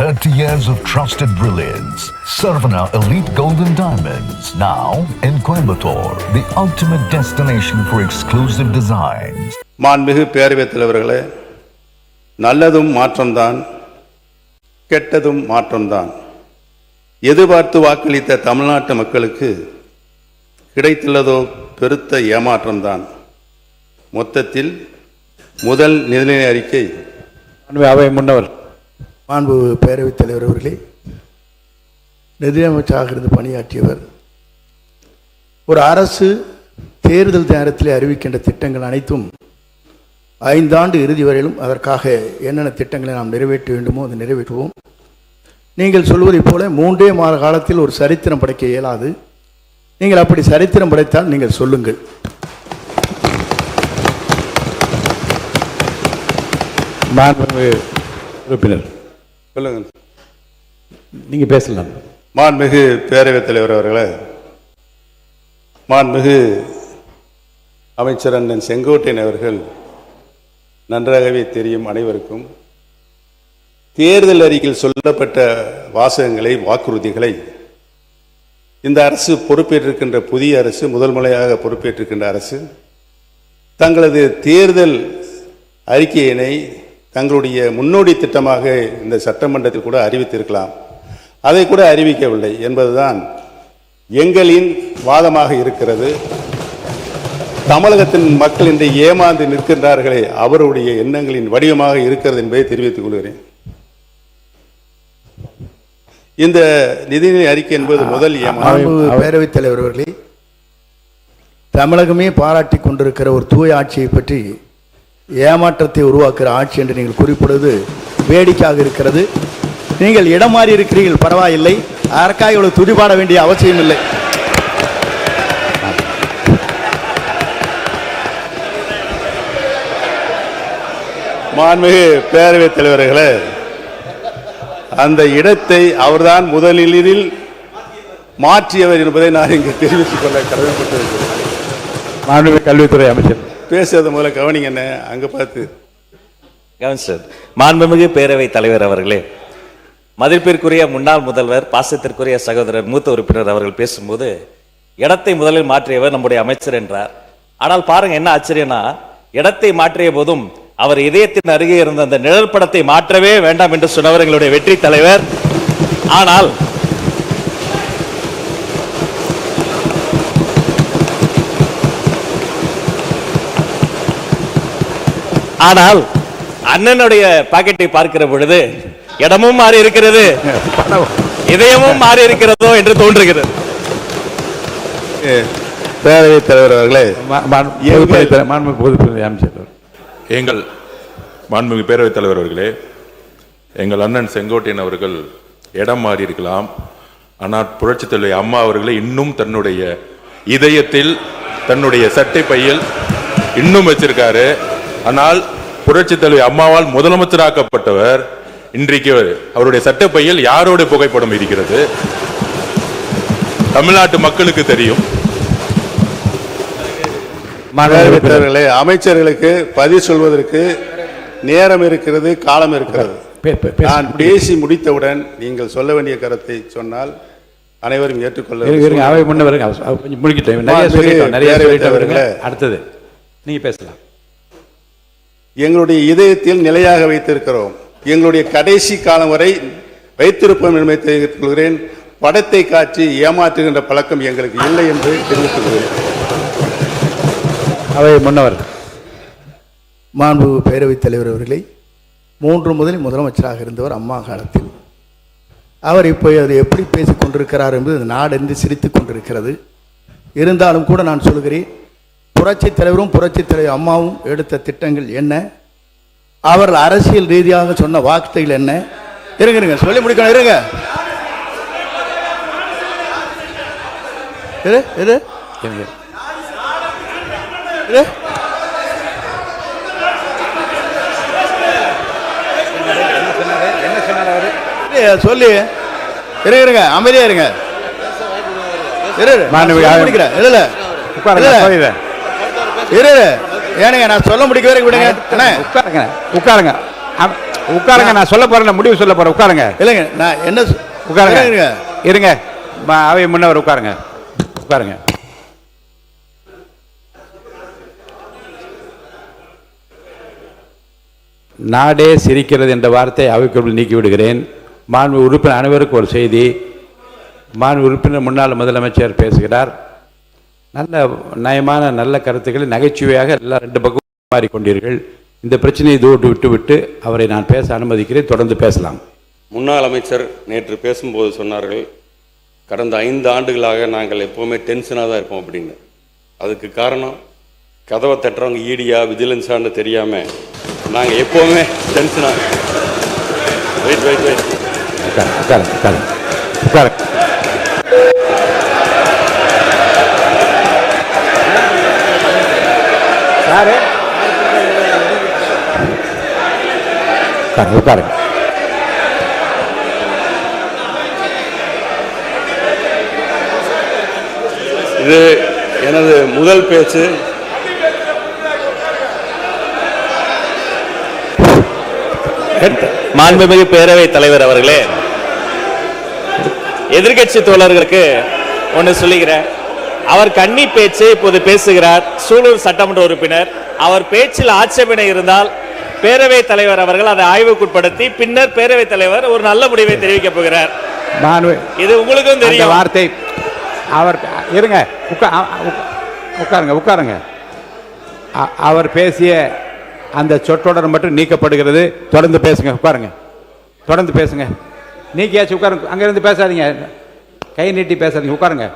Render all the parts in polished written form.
30 years of trusted brilliance. Saravana Elite Golden Diamonds, now in Coimbatore, the ultimate destination for exclusive designs. மாண்புமிகு பேரவைத் தலைவர்களே, நல்லதும் மாற்றம்தான், கெட்டதும் மாற்றம்தான். எதிர்பார்த்து வாக்களித்த தமிழ்நாட்டு மக்களுக்கு கிடைத்துள்ளதோ பெருத்த ஏமாற்றம்தான். மொத்தத்தில் முதல் நிதிநிலை அறிக்கை அவை முன்னவர் மாண்பு பேரவைத் தலைவர் அவர்களே, நிதியமைச்சராக இருந்து பணியாற்றியவர். ஒரு அரசு தேர்தல் நேரத்தில் அறிவிக்கின்ற திட்டங்கள் அனைத்தும் 5 ஆண்டு இறுதி வரையிலும் அதற்காக என்னென்ன திட்டங்களை நாம் நிறைவேற்ற வேண்டுமோ அதை நிறைவேற்றுவோம். நீங்கள் சொல்வதைப் போல 3 மாத காலத்தில் ஒரு சரித்திரம் படைக்க இயலாது. நீங்கள் அப்படி சரித்திரம் படைத்தால் நீங்கள் சொல்லுங்கள். உறுப்பினர் சொல்லுங்க, நீங்க பேசலாம். மாண்புமிகு பேரவைத் தலைவர் அவர்களே, மாண்புமிகு அமைச்சர் அண்ணன் செங்கோட்டையன் அவர்கள் நன்றாகவே தெரியும் அனைவருக்கும். தேர்தல் அறிக்கையில் சொல்லப்பட்ட வாசகங்களை, வாக்குறுதிகளை இந்த அரசு பொறுப்பேற்றிருக்கின்ற புதிய அரசு, முதல் முறையாக பொறுப்பேற்றிருக்கின்ற அரசு தங்களது தேர்தல் அறிக்கையினை தங்களுடைய முன்னோடி திட்டமாக இந்த சட்டமன்றத்தில் கூட அறிவித்திருக்கலாம். அதை கூட அறிவிக்கவில்லை என்பதுதான் எங்களின் வாதமாக இருக்கிறது. தமிழகத்தின் மக்கள் இன்று ஏமாந்து நிற்கின்றார்களே, அவருடைய எண்ணங்களின் வடிவமாக இருக்கிறது என்பதை தெரிவித்துக் கொள்கிறேன். இந்த நிதிநிலை அறிக்கை என்பது முதல் ஏமாற்றம். பேரவைத் தலைவர் அவர்களே, தமிழகமே பாராட்டி கொண்டிருக்கிற ஒரு தூய ஆட்சியை பற்றி ஏமாற்றத்தை உருவாக்குகிற ஆட்சி என்று நீங்கள் குறிப்பிடுவது வேடிக்கையாக இருக்கிறது. நீங்கள் இடம் மாறி இருக்கிறீர்கள், பரவாயில்லை. அதற்காக இவ்வளவு துடிபாட வேண்டிய அவசியம் இல்லை. மாண்புமிகு பேரவைத் தலைவர்களே, அந்த இடத்தை அவர்தான் முதலில் மாற்றியவர் என்பதை நான் இங்கு தெரிவித்துக் கொள்ள கடமைப்பட்டிருக்கிறேன். மாண்புமிகு கல்வித்துறை அமைச்சர் பேசுறது முதல்ல கவனிங்க, என்ன அங்க பார்த்து கவனிச்சர். மாண்புமிகு பேரவைத் தலைவர் அவர்களே, மதிப்பிற்குரிய முன்னாள் முதல்வர், பாசத்திற்குரிய சகோதரர் மூத்த உறுப்பினர் அவர்கள் பேசும்போது இடத்தை முதலில் மாற்றியவர் நம்முடைய அமைச்சர் என்றார். ஆனால் பாருங்க என்ன ஆச்சரியம்னா, இடத்தை மாற்றிய போதும் அவர் இதயத்தின் அருகே இருந்த அந்த நிழல் படத்தை மாற்றவே வேண்டாம் என்று சொன்னவர் எங்களுடைய வெற்றி தலைவர். ஆனால் அண்ணனுடைய பாக்கெட்டை பார்க்கிற பொழுது இடமும் மாறி இருக்கிறது, இதயமும் மாறி இருக்கிறதோ என்று தோன்றுகிறது. பேரவைத் தலைவர் அவர்களே, எங்கள் மாண்புமிகு பேரவைத் தலைவர் அவர்களே, எங்கள் அண்ணன் செங்கோட்டையன் அவர்கள் இடம் மாறி இருக்கலாம். ஆனால் புரட்சித் தலைவி அம்மா அவர்களை இன்னும் தன்னுடைய இதயத்தில், தன்னுடைய சட்டை பையில் இன்னும் வச்சிருக்காரு. ஆனால் புரட்சித் தலைவி அம்மாவால் முதலமைச்சராக்கப்பட்டவர் இன்றைக்கு அவருடைய சட்டப்பையில் யாரோட புகைப்படம் இருக்கிறது தமிழ்நாட்டு மக்களுக்கு தெரியும். அமைச்சர்களுக்கு பதில் சொல்வதற்கு நேரம் இருக்கிறது, காலம் இருக்கிறது. நான் பேசி முடித்தவுடன் நீங்கள் சொல்ல வேண்டிய கருத்தை சொன்னால் அனைவரும் ஏற்றுக்கொள்ள. அடுத்தது நீங்க பேசலாம். எங்களுடைய இதயத்தில் நிலையாக வைத்திருக்கிறோம், எங்களுடைய கடைசி காலம் வரை வைத்திருப்போம் என்பதை தெரிவித்துக் கொள்கிறேன். படத்தை காட்சி ஏமாற்றுகின்ற பழக்கம் எங்களுக்கு இல்லை என்று தெரிவித்துக் கொள்கிறேன். அவை முன்னவர் மாண்பு பேரவைத் தலைவர் அவர்களை, 3 முதலில் முதலமைச்சராக இருந்தவர் அம்மா காலத்தில். அவர் இப்போ அதை எப்படி பேசிக் கொண்டிருக்கிறார் என்பது நாடென்று சிரித்துக் கொண்டிருக்கிறது. இருந்தாலும் கூட நான் சொல்கிறேன், புரட்சித் தலைவரும் புரட்சித் தலைவர் அம்மாவும் எடுத்த திட்டங்கள் என்ன, அவர்கள் அரசியல் ரீதியாக சொன்ன வார்த்தைகள் என்ன? இருங்க சொல்லி முடிக்கணும். இருங்க சொல்லி இருங்க, அமைதியா இருங்க. ஏனுங்க நான் சொல்ல முடிக்கவே விடுங்க. உட்காருங்க. உட்காருங்க, நான் சொல்ல போறேன், முடிவு சொல்ல போறேன். உட்காருங்க. இல்லைங்க, நான் என்ன உட்காருங்க. இருங்க, அவை முன்னவர் உட்காருங்க. உட்காருங்க. நாடே சிரிக்கிறது என்ற வார்த்தை அவைக்குள் நீக்கி விடுகிறேன். மாண்பு உறுப்பினர் அனைவருக்கும் ஒரு செய்தி. மாண்பு உறுப்பினர் முன்னாள் முதலமைச்சர் பேசுகிறார். நல்ல நயமான நல்ல கருத்துக்களை நகைச்சுவையாக எல்லாம் ரெண்டு பக்கம் மாறிக்கொண்டீர்கள். இந்த பிரச்சனையை தூட்டு விட்டு அவரை நான் பேச அனுமதிக்கிறேன். தொடர்ந்து பேசலாம். முன்னாள் அமைச்சர் நேற்று பேசும்போது சொன்னார்கள், கடந்த 5 ஆண்டுகளாக நாங்கள் எப்போவுமே டென்ஷனாக தான் இருப்போம் அப்படின்னு. அதுக்கு காரணம் கதவை தட்டுறவங்க ஈடியா விஜிலன்ஸான்னு தெரியாமல் நாங்கள் எப்போவுமே டென்ஷனாக. வெயிட் வெயிட் வெயிட் உட்காருங்க. சாரு உட்காருங்க. இது எனது முதல் பேச்சு. மாண்புமிகு பேரவைத் தலைவர் அவர்களே, எதிர்க்கட்சி தோழர்களுக்கு ஒன்று சொல்லுகிறேன். அவர் கன்னி பேச்சு இப்போது பேசுகிறார். சூலூர் சட்டமன்ற உறுப்பினர். அவர் பேச்சில் ஆட்சேபனை இருந்தால் பேரவைத் தலைவர் அவர்கள் அதை ஆய்வுக்குட்படுத்தி பின்னர் பேரவைத் தலைவர் ஒரு நல்ல முடிவை தெரிவிக்க போகிறார். இது உங்களுக்கும் தெரியும். வார்த்தை அவர் இருங்க, உட்காருங்க. அவர் பேசிய அந்த சொற்றொடர் மட்டும் நீக்கப்படுகிறது. தொடர்ந்து பேசுங்க. உட்காருங்க. தொடர்ந்து பேசுங்க. நீக்கியாச்சு. உட்காருங்க. அங்கிருந்து பேசாதீங்க, கை நீட்டி பேசாதீங்க. உட்காருங்க.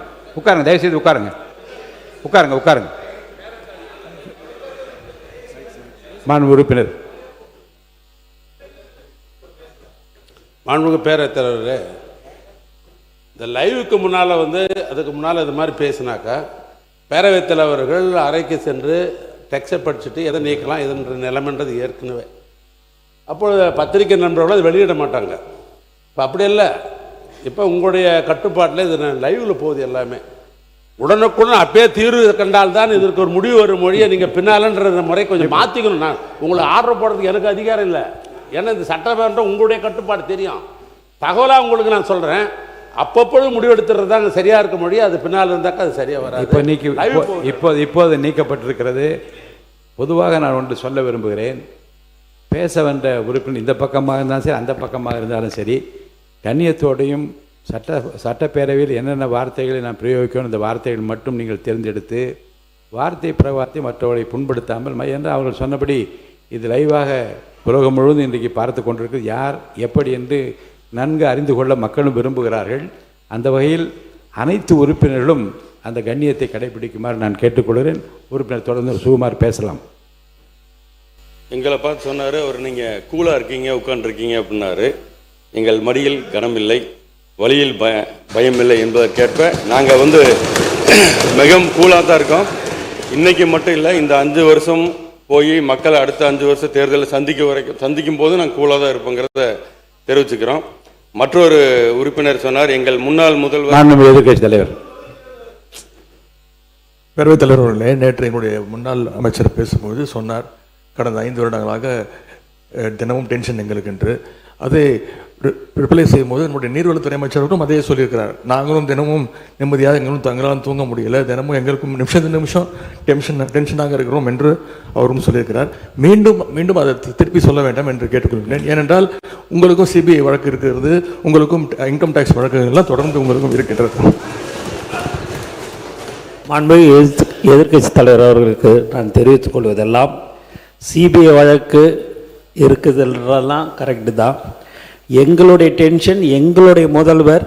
தயவுசெய்து உட்காருங்க. மாண்பு உறுப்பினர். மாண்புமிகு பேரவைத் தலைவர்களே, இந்த லைவுக்கு முன்னால் அதுக்கு முன்னால் இது மாதிரி பேசினாக்கா பேரவைத் தலைவர்கள் அறைக்கு சென்று டெக்ஸ்டை படிச்சுட்டு எதை நீக்கலாம் எதுன்ற நிலைமைன்றது ஏற்கனவே. அப்பொழுது பத்திரிகை நண்பர்கள் அதை வெளியிட மாட்டாங்க. இப்போ அப்படி இல்லை. இப்போ உங்களுடைய கட்டுப்பாட்டில் இது லைவில் போகுது. எல்லாமே உடனுக்குடன் அப்பயே தீர்வு கண்டால்தான் இதற்கு ஒரு முடிவு வரும் மொழியை நீங்கள் பின்னாலன்ற முறை கொஞ்சம் மாற்றிக்கணும். நான் உங்களை ஆர்டர் போடுறதுக்கு எனக்கு அதிகாரம் இல்லை. ஏன்னா இந்த சட்டமன்றம் உங்களுடைய கட்டுப்பாடு தெரியும். தகவலாக உங்களுக்கு நான் சொல்கிறேன். அப்பப்பொழுது முடிவெடுத்துறது தான் சரியாக இருக்க முடியும். அது பின்னால் இருந்தாக்கா அது சரியாக வராது. இப்போது நீக்கப்பட்டிருக்கிறது. பொதுவாக நான் ஒன்று சொல்ல விரும்புகிறேன். பேச வந்த உறுப்பினர் இந்த பக்கமாக இருந்தாலும் சரி, அந்த பக்கமாக இருந்தாலும் சரி, கண்ணியத்தோடையும் சட்டப்பேரவையில் என்னென்ன வார்த்தைகளை நான் பிரயோகிக்கணும், இந்த வார்த்தைகள் மட்டும் நீங்கள் தேர்ந்தெடுத்து வார்த்தை பிரவார்த்தை மற்றவர்களை புண்படுத்தாமல், என்று அவர்கள் சொன்னபடி இது லைவாக உலகம் முழுவதும் இன்றைக்கு பார்த்து கொண்டிருக்கு. யார் எப்படி என்று நன்கு அறிந்து கொள்ள மக்களும் விரும்புகிறார்கள். அந்த வகையில் அனைத்து உறுப்பினர்களும் அந்த கண்ணியத்தை கடைபிடிக்குமாறு நான் கேட்டுக்கொள்கிறேன். உறுப்பினர் தொடர்ந்து சுகுமார் பேசலாம். எங்களை பார்த்து சொன்னார் அவர், நீங்கள் கூலாக இருக்கீங்க, உட்காந்துருக்கீங்க அப்படின்னாரு. எங்கள் மடியில் கனமில்லை, வழியில் பயமில்லை என்பதற்கேற்ப நாங்கள் மிகவும் கூலாக தான் இருக்கோம். இன்றைக்கி மட்டும் இல்லை, இந்த 5 வருஷம் போய் மக்களை அடுத்த 5 வருஷம் தேர்தலில் சந்திக்கும் போது நாங்கள் கூலாக தான் இருப்போங்கிறத தெரிவிச்சுக்கிறோம். மற்றொரு உறுப்பினர் சொன்னார், எங்கள் முன்னாள் முதல்வர் எதிர்க்கட்சி தலைவர் பேரவைத் தலைவர் அவர்களே, நேற்று எங்களுடைய முன்னாள் அமைச்சர் பேசும்போது சொன்னார், கடந்த 5 வருடங்களாக தினமும் டென்ஷன் எங்களுக்கு என்று. அதை ரிப்ளை செய்யும்போது நம்முடைய நீர்வளத்துறை அமைச்சர்களும் அதே சொல்லியிருக்கிறார். நாங்களும் தினமும் நிம்மதியாக எங்களும் தங்களால் தூங்க முடியலை, தினமும் எங்களுக்கும் நிமிஷம் டென்ஷனாக இருக்கிறோம் என்று அவரும் சொல்லியிருக்கிறார். மீண்டும் அதை திருப்பி சொல்ல வேண்டாம் என்று கேட்டுக்கொள்கிறேன். ஏனென்றால் உங்களுக்கும் சிபிஐ வழக்கு இருக்கிறது, உங்களுக்கும் இன்கம் டேக்ஸ் வழக்குகள்லாம் தொடர்ந்து உங்களுக்கும் இருக்கின்றது. மாண்புமிகு எதிர்க்கட்சி தலைவர் அவர்களுக்கு நான் தெரிவித்துக் கொள்வதெல்லாம், சிபிஐ வழக்கு இருக்குதுன்றதெல்லாம் கரெக்டு தான். எங்களுடைய டென்ஷன், எங்களுடைய முதல்வர்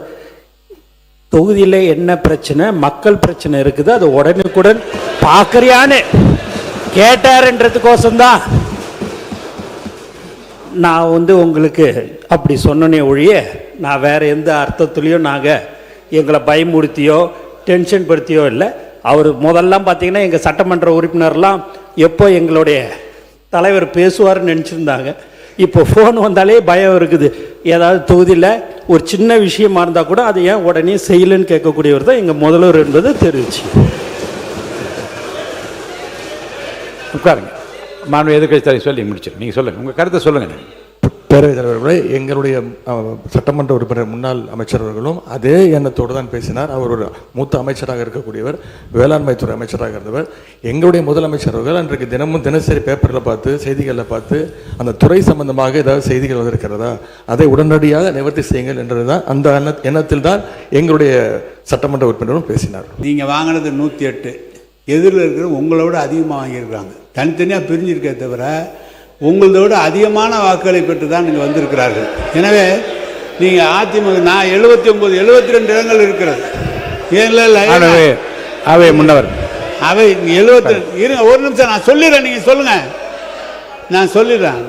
தொகுதியில் என்ன பிரச்சனை, மக்கள் பிரச்சனை இருக்குது, அது உடனுக்குடன் பார்க்கறியான்னு கேட்டாருன்றதுக்கோசம்தான் நான் உங்களுக்கு அப்படி சொன்னனே ஒழிய, நான் வேறு எந்த அர்த்தத்துலேயும் நாங்கள் எங்களை பயமுறுத்தியோ டென்ஷன் படுத்தியோ இல்லை. அவர் முதல்லாம் பார்த்தீங்கன்னா எங்கள் சட்டமன்ற உறுப்பினர்லாம் எப்போ எங்களுடைய தலைவர் பேசுவார்னு நினச்சிருந்தாங்க. இப்போ ஃபோன் வந்தாலே பயம் இருக்குது. ஏதாவது தொகுதியில் ஒரு சின்ன விஷயமா இருந்தால் கூட அதை ஏன் உடனே செய்யலன்னு கேட்கக்கூடியவர் தான் எங்கள் முதல்வர் என்பதை தெரிவிச்சு. உட்காருங்க. மாண்பு எதிர்க்கட்சி தலைவர் சொல்லி முடிச்சிடும். நீங்கள் சொல்லுங்கள், உங்கள் கருத்தை சொல்லுங்கள். பேரவைத் தலைவர்களே, எங்களுடைய சட்டமன்ற உறுப்பினர் முன்னாள் அமைச்சர் அவர்களும் அதே எண்ணத்தோடு தான் பேசினார். அவர் ஒரு மூத்த அமைச்சராக இருக்கக்கூடியவர், வேளாண்மை துறை அமைச்சராக இருந்தவர். எங்களுடைய முதலமைச்சர் அவர்கள் அன்றைக்கு தினமும் தினசரி பேப்பரில் பார்த்து, செய்திகளில் பார்த்து, அந்த துறை சம்பந்தமாக ஏதாவது செய்திகள் வந்திருக்கிறதா, அதை உடனடியாக நிவர்த்தி செய்யுங்கள் என்றதுதான், அந்த எண்ணத்தில் தான் எங்களுடைய சட்டமன்ற உறுப்பினரும் பேசினார். நீங்கள் வாங்கினது 108, எதிரில் இருக்கிற உங்களோட அதிகமாக வாங்கியிருக்காங்க. தனித்தனியாக பிரிஞ்சிருக்கே தவிர உங்களோட அதிகமான வாக்குகளை பெற்று தான் நீங்கள் வந்திருக்கிறார்கள். எனவே நீங்கள் அதிமுக நான் 79 72 இடங்கள் இருக்கிறது. அவை முன்னவர் அவை 70 இருங்க, ஒரு நிமிஷம் நான் சொல்லிடுறேன், நீங்கள் சொல்லுங்கள், நான் சொல்லிடுறேன்.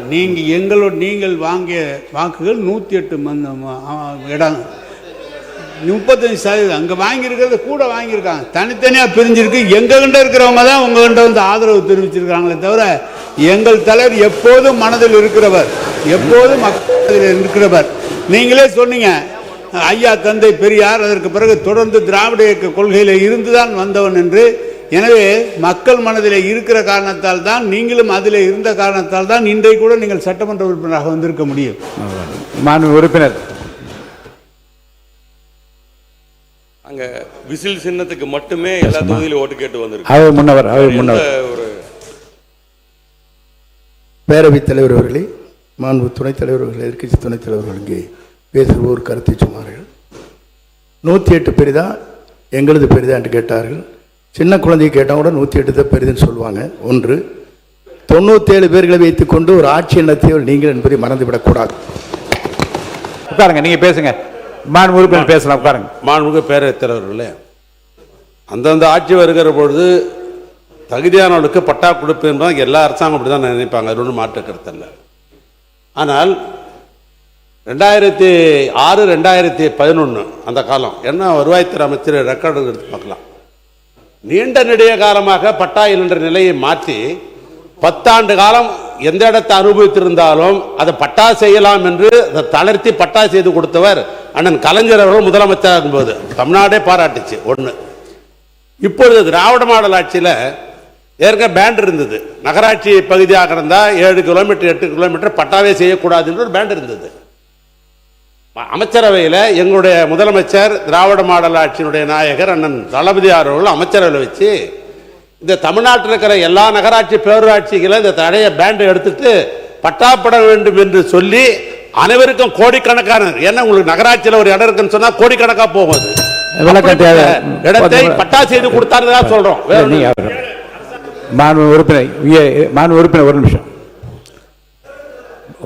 நீங்கள் வாங்கிய வாக்குகள் 108 இடம், 35% அங்கே வாங்கியிருக்கிறது கூட வாங்கியிருக்காங்க. தனித்தனியாக பிரிஞ்சிருக்கு. எங்ககிட்ட இருக்கிறவங்க தான் உங்ககிட்ட வந்து ஆதரவு தெரிவிச்சிருக்காங்களே தவிர எங்கள் தலைவர் எப்போதும் மனதில் இருக்கிறவர், எப்போதும் மக்களில் இருக்கிறவர். நீங்களே சொன்னீங்க, ஐயா தந்தை பெரியார் அதற்கு பிறகு தொடர்ந்து திராவிட இயக்க கொள்கையில் இருந்துதான் வந்தவன் என்று. எனவே மக்கள் மனதில் இருக்கிற காரணத்தால் தான், நீங்களும் அதில் இருந்த காரணத்தால் தான் இன்றைக்கு கூட நீங்கள் சட்டமன்ற உறுப்பினராக வந்திருக்க முடியும். மாண்பு உறுப்பினர், அங்கே விசில் சின்னத்துக்கு மட்டுமே எல்லா தொகுதியிலும் ஓட்டு கேட்டு வந்திருக்கு. முன்னவர் ஒரு பேரவைத் தலைவர் அவர்களே, மாண்பு துணைத் தலைவர்கள், எதிர்க்கட்சி துணைத் தலைவர்கள் இங்கே பேசுகிற ஒரு கருத்தை சொன்னார்கள். 108 பெரிதா எங்களது பெரிதா என்று கேட்டார்கள். சின்ன குழந்தையை கேட்டால் கூட 108 தான் பெரிதுன்னு சொல்லுவாங்க. ஒன்று, 97 பேர்களை வைத்துக்கொண்டு ஒரு ஆட்சி நடத்தியவர் நீங்கள் என்பதை மறந்துவிடக்கூடாது. உட்காருங்க, நீங்க பேசுங்க. மாண்பு உறுப்பினர் பேசலாம், உட்காருங்க. மாண்புமிகு பேரவைத் தலைவர்களே, அந்தந்த ஆட்சி வருகிற பொழுது தகுதியானவர்களுக்கு பட்டா கொடுப்பு என்பது எல்லா அரசாங்கம் அப்படி தான் நினைப்பாங்க, அது ஒன்றும் மாற்று கருத்தல்ல. ஆனால் 2006 2011 அந்த காலம் என்ன வருவாய்த்துறை அமைச்சர் ரெக்கார்டு எடுத்து பார்க்கலாம். நீண்ட நெடிய காலமாக பட்டா என்ற நிலையை மாற்றி 10 ஆண்டு காலம் எந்த இடத்தை அனுபவித்திருந்தாலும் அதை பட்டா செய்யலாம் என்று அதை தளர்த்தி பட்டா செய்து கொடுத்தவர் அண்ணன் கலைஞர் அவர்கள் முதலமைச்சராக இருக்கும்போது தமிழ்நாடே பாராட்டுச்சு. ஒன்று, இப்பொழுது திராவிட மாடல் ஆட்சியில் ஏற்கனவே பேண்ட் இருந்தது. நகராட்சி பகுதியாக இருந்தால் 7 கிலோமீட்டர் 8 கிலோமீட்டர் பட்டாவே செய்யக்கூடாது என்று ஒரு பேண்ட் இருந்தது. அமைச்சரவையில் எங்களுடைய முதலமைச்சர் திராவிட மாடல் ஆட்சியினுடைய நாயகர் அண்ணன் தளபதி அவர்கள் அமைச்சரவையில் வச்சு இந்த தமிழ்நாட்டில் இருக்கிற எல்லா நகராட்சி பேரூராட்சிகளை இந்த தடைய பேண்ட் எடுத்துட்டு பட்டாப்பட வேண்டும் என்று சொல்லி அனைவருக்கும் கோடிக்கணக்கான, ஏன்னா உங்களுக்கு நகராட்சியில் ஒரு இடம் இருக்குன்னு சொன்னா கோடிக்கணக்காக போகுது. இடத்தை பட்டா செய்து கொடுத்தாருன்னு தான் சொல்றோம். மாண்பு உறுப்பினர் ஒரு நிமிஷம்.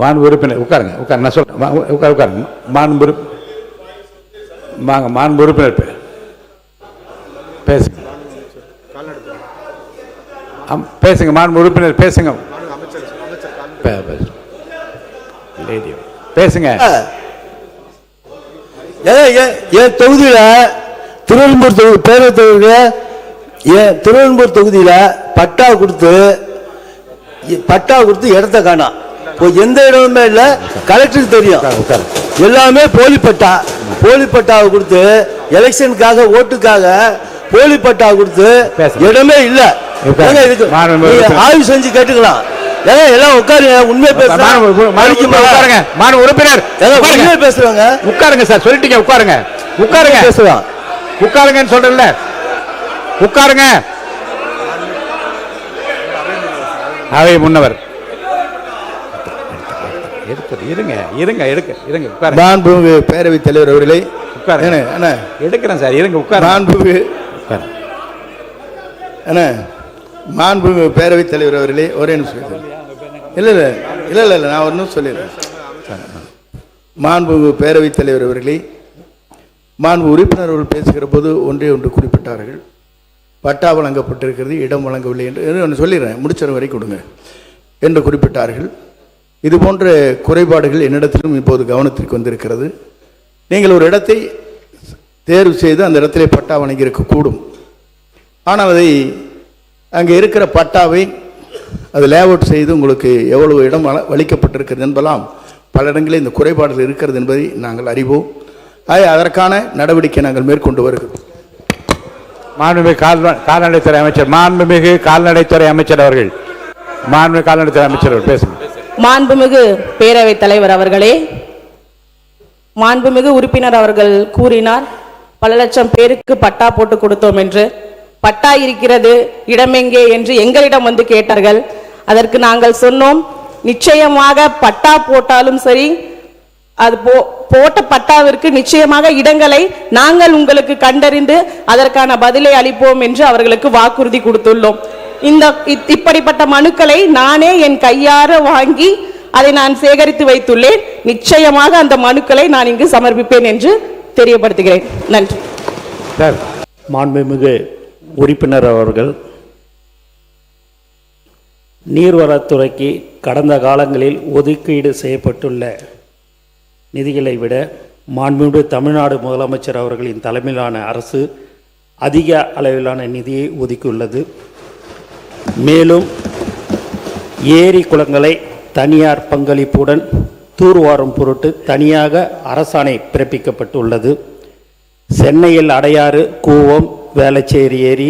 மாண்பு உறுப்பினர் உட்காருங்க, உட்காரு, நான் சொல்றேன், உட்காருங்க. மாண்பு உறுப்பினர் பேசுங்க, பேசுங்க. மாண்பு உறுப்பினர் பேசுங்க, பேசுங்க. என் தொகுதியில திருவெரும்பூர் தொகுதி பேரவைத் தலைவர்கள் திருவெரும்பூர் தொகுதியில பட்டா கொடுத்து இடத்த காணோம். எந்த இடமுமே இல்லை. கலெக்டருக்கு தெரியும், எல்லாமே போலி பட்டாவை கொடுத்து எலெக்ஷனுக்காக ஓட்டுக்காக போலி பட்டா கொடுத்து இடமே இல்லை. ஆய்வு செஞ்சு கேட்டுக்கலாம். எல்லாம் உட்காருங்க, உண்மை பேசுறாங்க. உண்மை பேசுறாங்க. உட்காருங்க சார், சொல்லிட்டீங்க, உட்காருங்க. பேசுறான், உட்காருங்கன்னு சொல்றேன்ல, உட்காருங்க. அவை முன்னவர் மாண்புமிகு பேரவைத் தலைவர் அவர்களே, எடுக்கிறேன் சார், இருங்க, உட்காரு. மாண்புமிகு பேரவைத் தலைவர் அவர்களே, ஒரே நிமிஷம். இல்லை, நான் ஒரு நிமிஷம் சொல்லிடுறேன். மாண்புமிகு பேரவைத் தலைவர் அவர்களே, மாண்பு உறுப்பினர்கள் பேசுகிற போது ஒன்று குறிப்பிட்டார்கள். பட்டா வழங்கப்பட்டிருக்கிறது, இடம் வழங்கவில்லை என்று ஒன்று சொல்லிடுறேன், முடிச்ச வரை கொடுங்க என்று குறிப்பிட்டார்கள். இது போன்ற குறைபாடுகள் என்னிடத்திலும் இப்போது கவனத்திற்கு வந்திருக்கிறது. நீங்கள் ஒரு இடத்தை தேர்வு செய்து அந்த இடத்திலே பட்டா வழங்கியிருக்கக்கூடும். ஆனால் அதை அங்கே இருக்கிற பட்டாவை அது லேஅவுட் செய்து உங்களுக்கு எவ்வளவு இடம் அளிக்கப்பட்டிருக்கிறது என்பதெல்லாம் பல இடங்களில் இந்த குறைபாடுகள் இருக்கிறது என்பதை நாங்கள் அறிவோம். அதற்கான நடவடிக்கை நாங்கள் மேற்கொண்டு வருகிறோம். மாண்புமிகு கால்நடைத்துறை அமைச்சர் அவர்கள் பேசுங்க. மாண்புமிகு பேரவைத் தலைவர் அவர்களே, மாண்புமிகு உறுப்பினர் அவர்கள் கூறினார் பல லட்சம் பேருக்கு பட்டா போட்டு கொடுத்தோம் என்று. பட்டா இருக்கிறது, இடமெங்கே என்று எங்களிடம் வந்து கேட்டார்கள். அதற்கு நாங்கள் சொன்னோம், நிச்சயமாக பட்டா போட்டாலும் சரி, அது போட்ட பட்டாவிற்கு நிச்சயமாக இடங்களை நாங்கள் உங்களுக்கு கண்டறிந்து அதற்கான பதிலை அளிப்போம் என்று அவர்களுக்கு வாக்குறுதி கொடுத்துள்ளோம். இப்படிப்பட்ட மனுக்களை நானே என் கையார வாங்கி அதை நான் சேகரித்து வைத்துள்ளேன். நிச்சயமாக அந்த மனுக்களை நான் இங்கு சமர்ப்பிப்பேன் என்று தெரியப்படுத்துகிறேன். நன்றி. மாண்புமிகு உறுப்பினர் அவர்கள், நீர்வளத்துறைக்கு கடந்த காலங்களில் ஒதுக்கீடு செய்யப்பட்டுள்ள நிதிகளை விட மாண்புமிகு தமிழ்நாடு முதலமைச்சர் அவர்களின் தலைமையிலான அரசு அதிக அளவிலான நிதியை ஒதுக்கியுள்ளது. மேலும் ஏரி குளங்களை தனியார் பங்களிப்புடன் தூர்வாரும் பொருட்டு தனியாக அரசாணை பிறப்பிக்கப்பட்டுள்ளது. சென்னையில் அடையாறு, கூவம், வேளச்சேரி ஏரி,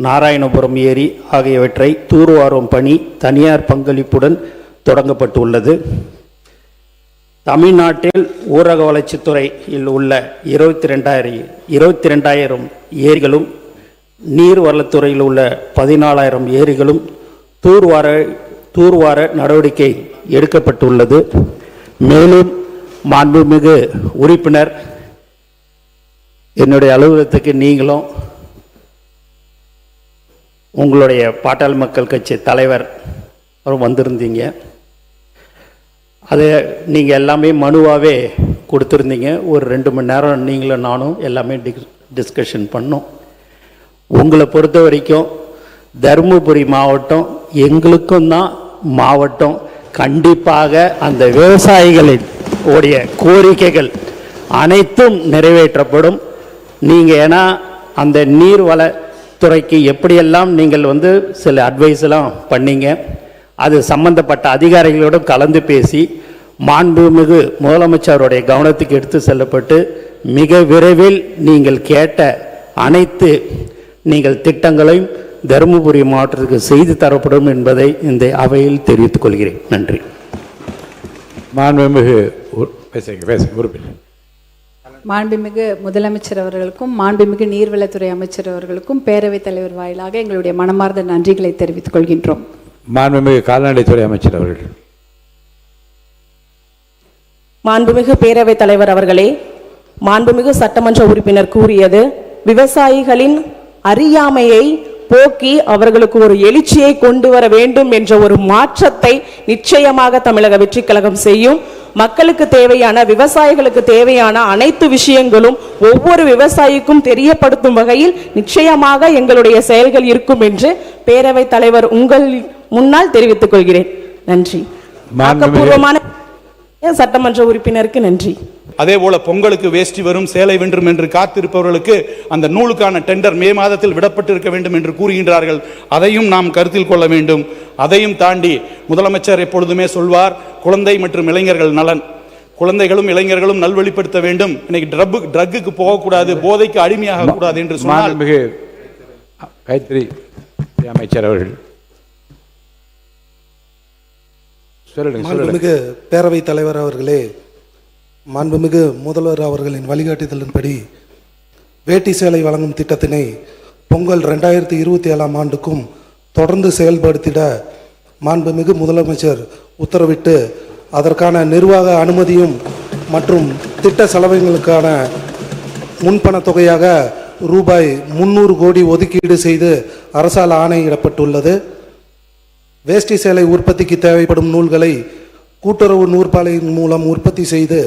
நாராயணபுரம் ஏரி ஆகியவற்றை தூர்வாரும் பணி தனியார் பங்களிப்புடன் தொடங்கப்பட்டுள்ளது. தமிழ்நாட்டில் ஊரக வளர்ச்சித்துறையில் உள்ள 22,000 ஏரிகளும் நீர்வளத்துறையில் உள்ள 14,000 ஏரிகளும் தூர்வார நடவடிக்கை எடுக்கப்பட்டுள்ளது. மேலும் மாண்புமிகு உறுப்பினர், என்னுடைய அலுவலகத்துக்கு நீங்களும் உங்களுடைய பாட்டாளி மக்கள் கட்சி தலைவர் வந்திருந்தீங்க. அதை நீங்கள் எல்லாமே மனுவாகவே கொடுத்துருந்தீங்க. ஒரு 2 மணி நேரம் நீங்களும் நானும் எல்லாமே டிஸ்கஷன் பண்ணோம். உங்களை பொறுத்த வரைக்கும் தருமபுரி மாவட்டம் எங்களுக்கும் தான் மாவட்டம். கண்டிப்பாக அந்த விவசாயிகளின் உடைய கோரிக்கைகள் அனைத்தும் நிறைவேற்றப்படும். நீங்கள் ஏன்னா அந்த நீர்வளத்துறைக்கு எப்படியெல்லாம் நீங்கள் சில அட்வைஸ்லாம் பண்ணீங்க, அது சம்பந்தப்பட்ட அதிகாரிகளோடு கலந்து பேசி மாண்புமிகு முதலமைச்சருடைய கவனத்துக்கு எடுத்து செல்லப்பட்டு மிக விரைவில் நீங்கள் கேட்ட அனைத்து திட்டங்களையும் தருமபுரி மாவட்டத்துக்கு செய்து தரப்படும் என்பதை இந்த அவையில் தெரிவித்துக் கொள்கிறேன். நன்றி. மாண்புமிகு உறுப்பினர். மாண்புமிகு முதலமைச்சர் அவர்களுக்கும் மாண்புமிகு நீர்வளத்துறை அமைச்சர் அவர்களுக்கும் பேரவைத் தலைவர் வாயிலாக எங்களுடைய மனமார்ந்த நன்றிகளை தெரிவித்துக் கொள்கின்றோம். மாண்புமிகு கால்நடைத்துறை அமைச்சர் அவர்கள். மாண்புமிகு பேரவைத் தலைவர் அவர்களே, மாண்புமிகு சட்டமன்ற உறுப்பினர் கூறியது விவசாயிகளின் அறியாமையை போக்கி அவர்களுக்கு ஒரு எழுச்சியை கொண்டு வர வேண்டும் என்ற ஒரு மாற்றத்தை நிச்சயமாக தமிழக வெற்றிக் கழகம் செய்யும். மக்களுக்கு தேவையான, விவசாயிகளுக்கு தேவையான அனைத்து விஷயங்களும் ஒவ்வொரு விவசாயிக்கும் தெரியப்படுத்தும் வகையில் நிச்சயமாக எங்களுடைய செயல்கள் இருக்கும் என்று பேரவைத் தலைவர் உங்கள் முன்னால் தெரிவித்துக் கொள்கிறேன். நன்றி. ஆக்கப்பூர்வமான சட்டமன்ற உறுப்பினருக்கு நன்றி. அதே போல பொங்கலுக்கு வேஷ்டி வரும், சேலை வென்றும் என்று காத்திருப்பவர்களுக்கு அந்த நூலுக்கான டெண்டர் மே மாதத்தில் விடப்பட்டிருக்க வேண்டும் என்று கூறுகின்றார்கள். அதையும் நாம் கருத்தில் கொள்ள வேண்டும். அதையும் தாண்டி முதலமைச்சர் எப்பொழுதுமே சொல்வார், குழந்தை மற்றும் இளைஞர்கள் நலன். குழந்தைகளும் இளைஞர்களும் நல்வழிப்படுத்த வேண்டும். இன்னைக்கு ட்ரக்குக்கு போகக்கூடாது, போதைக்கு அடிமையாக கூடாது என்று சொன்னால் கைத்தறி அமைச்சர் அவர்கள். மாண்புமிகு பேரவைத் தலைவர் அவர்களே, மாண்புமிகு முதல்வர் அவர்களின் வழிகாட்டுதலின்படி வேட்டி சேலை வழங்கும் திட்டத்தினை பொங்கல் 2027 ஆண்டுக்கும் தொடர்ந்து செயல்படுத்திட மாண்புமிகு முதலமைச்சர் உத்தரவிட்டு அதற்கான நிர்வாக அனுமதியும் மற்றும் திட்ட செலவுகளுக்கான முன்பணத் தொகையாக ரூபாய் 300 கோடி ஒதுக்கீடு செய்து அரசால் ஆணையிடப்பட்டுள்ளது. வேஷ்டி சேலை உற்பத்திக்கு தேவைப்படும் நூல்களை கூட்டுறவு நூற்பாலையின் மூலம் உற்பத்தி செய்து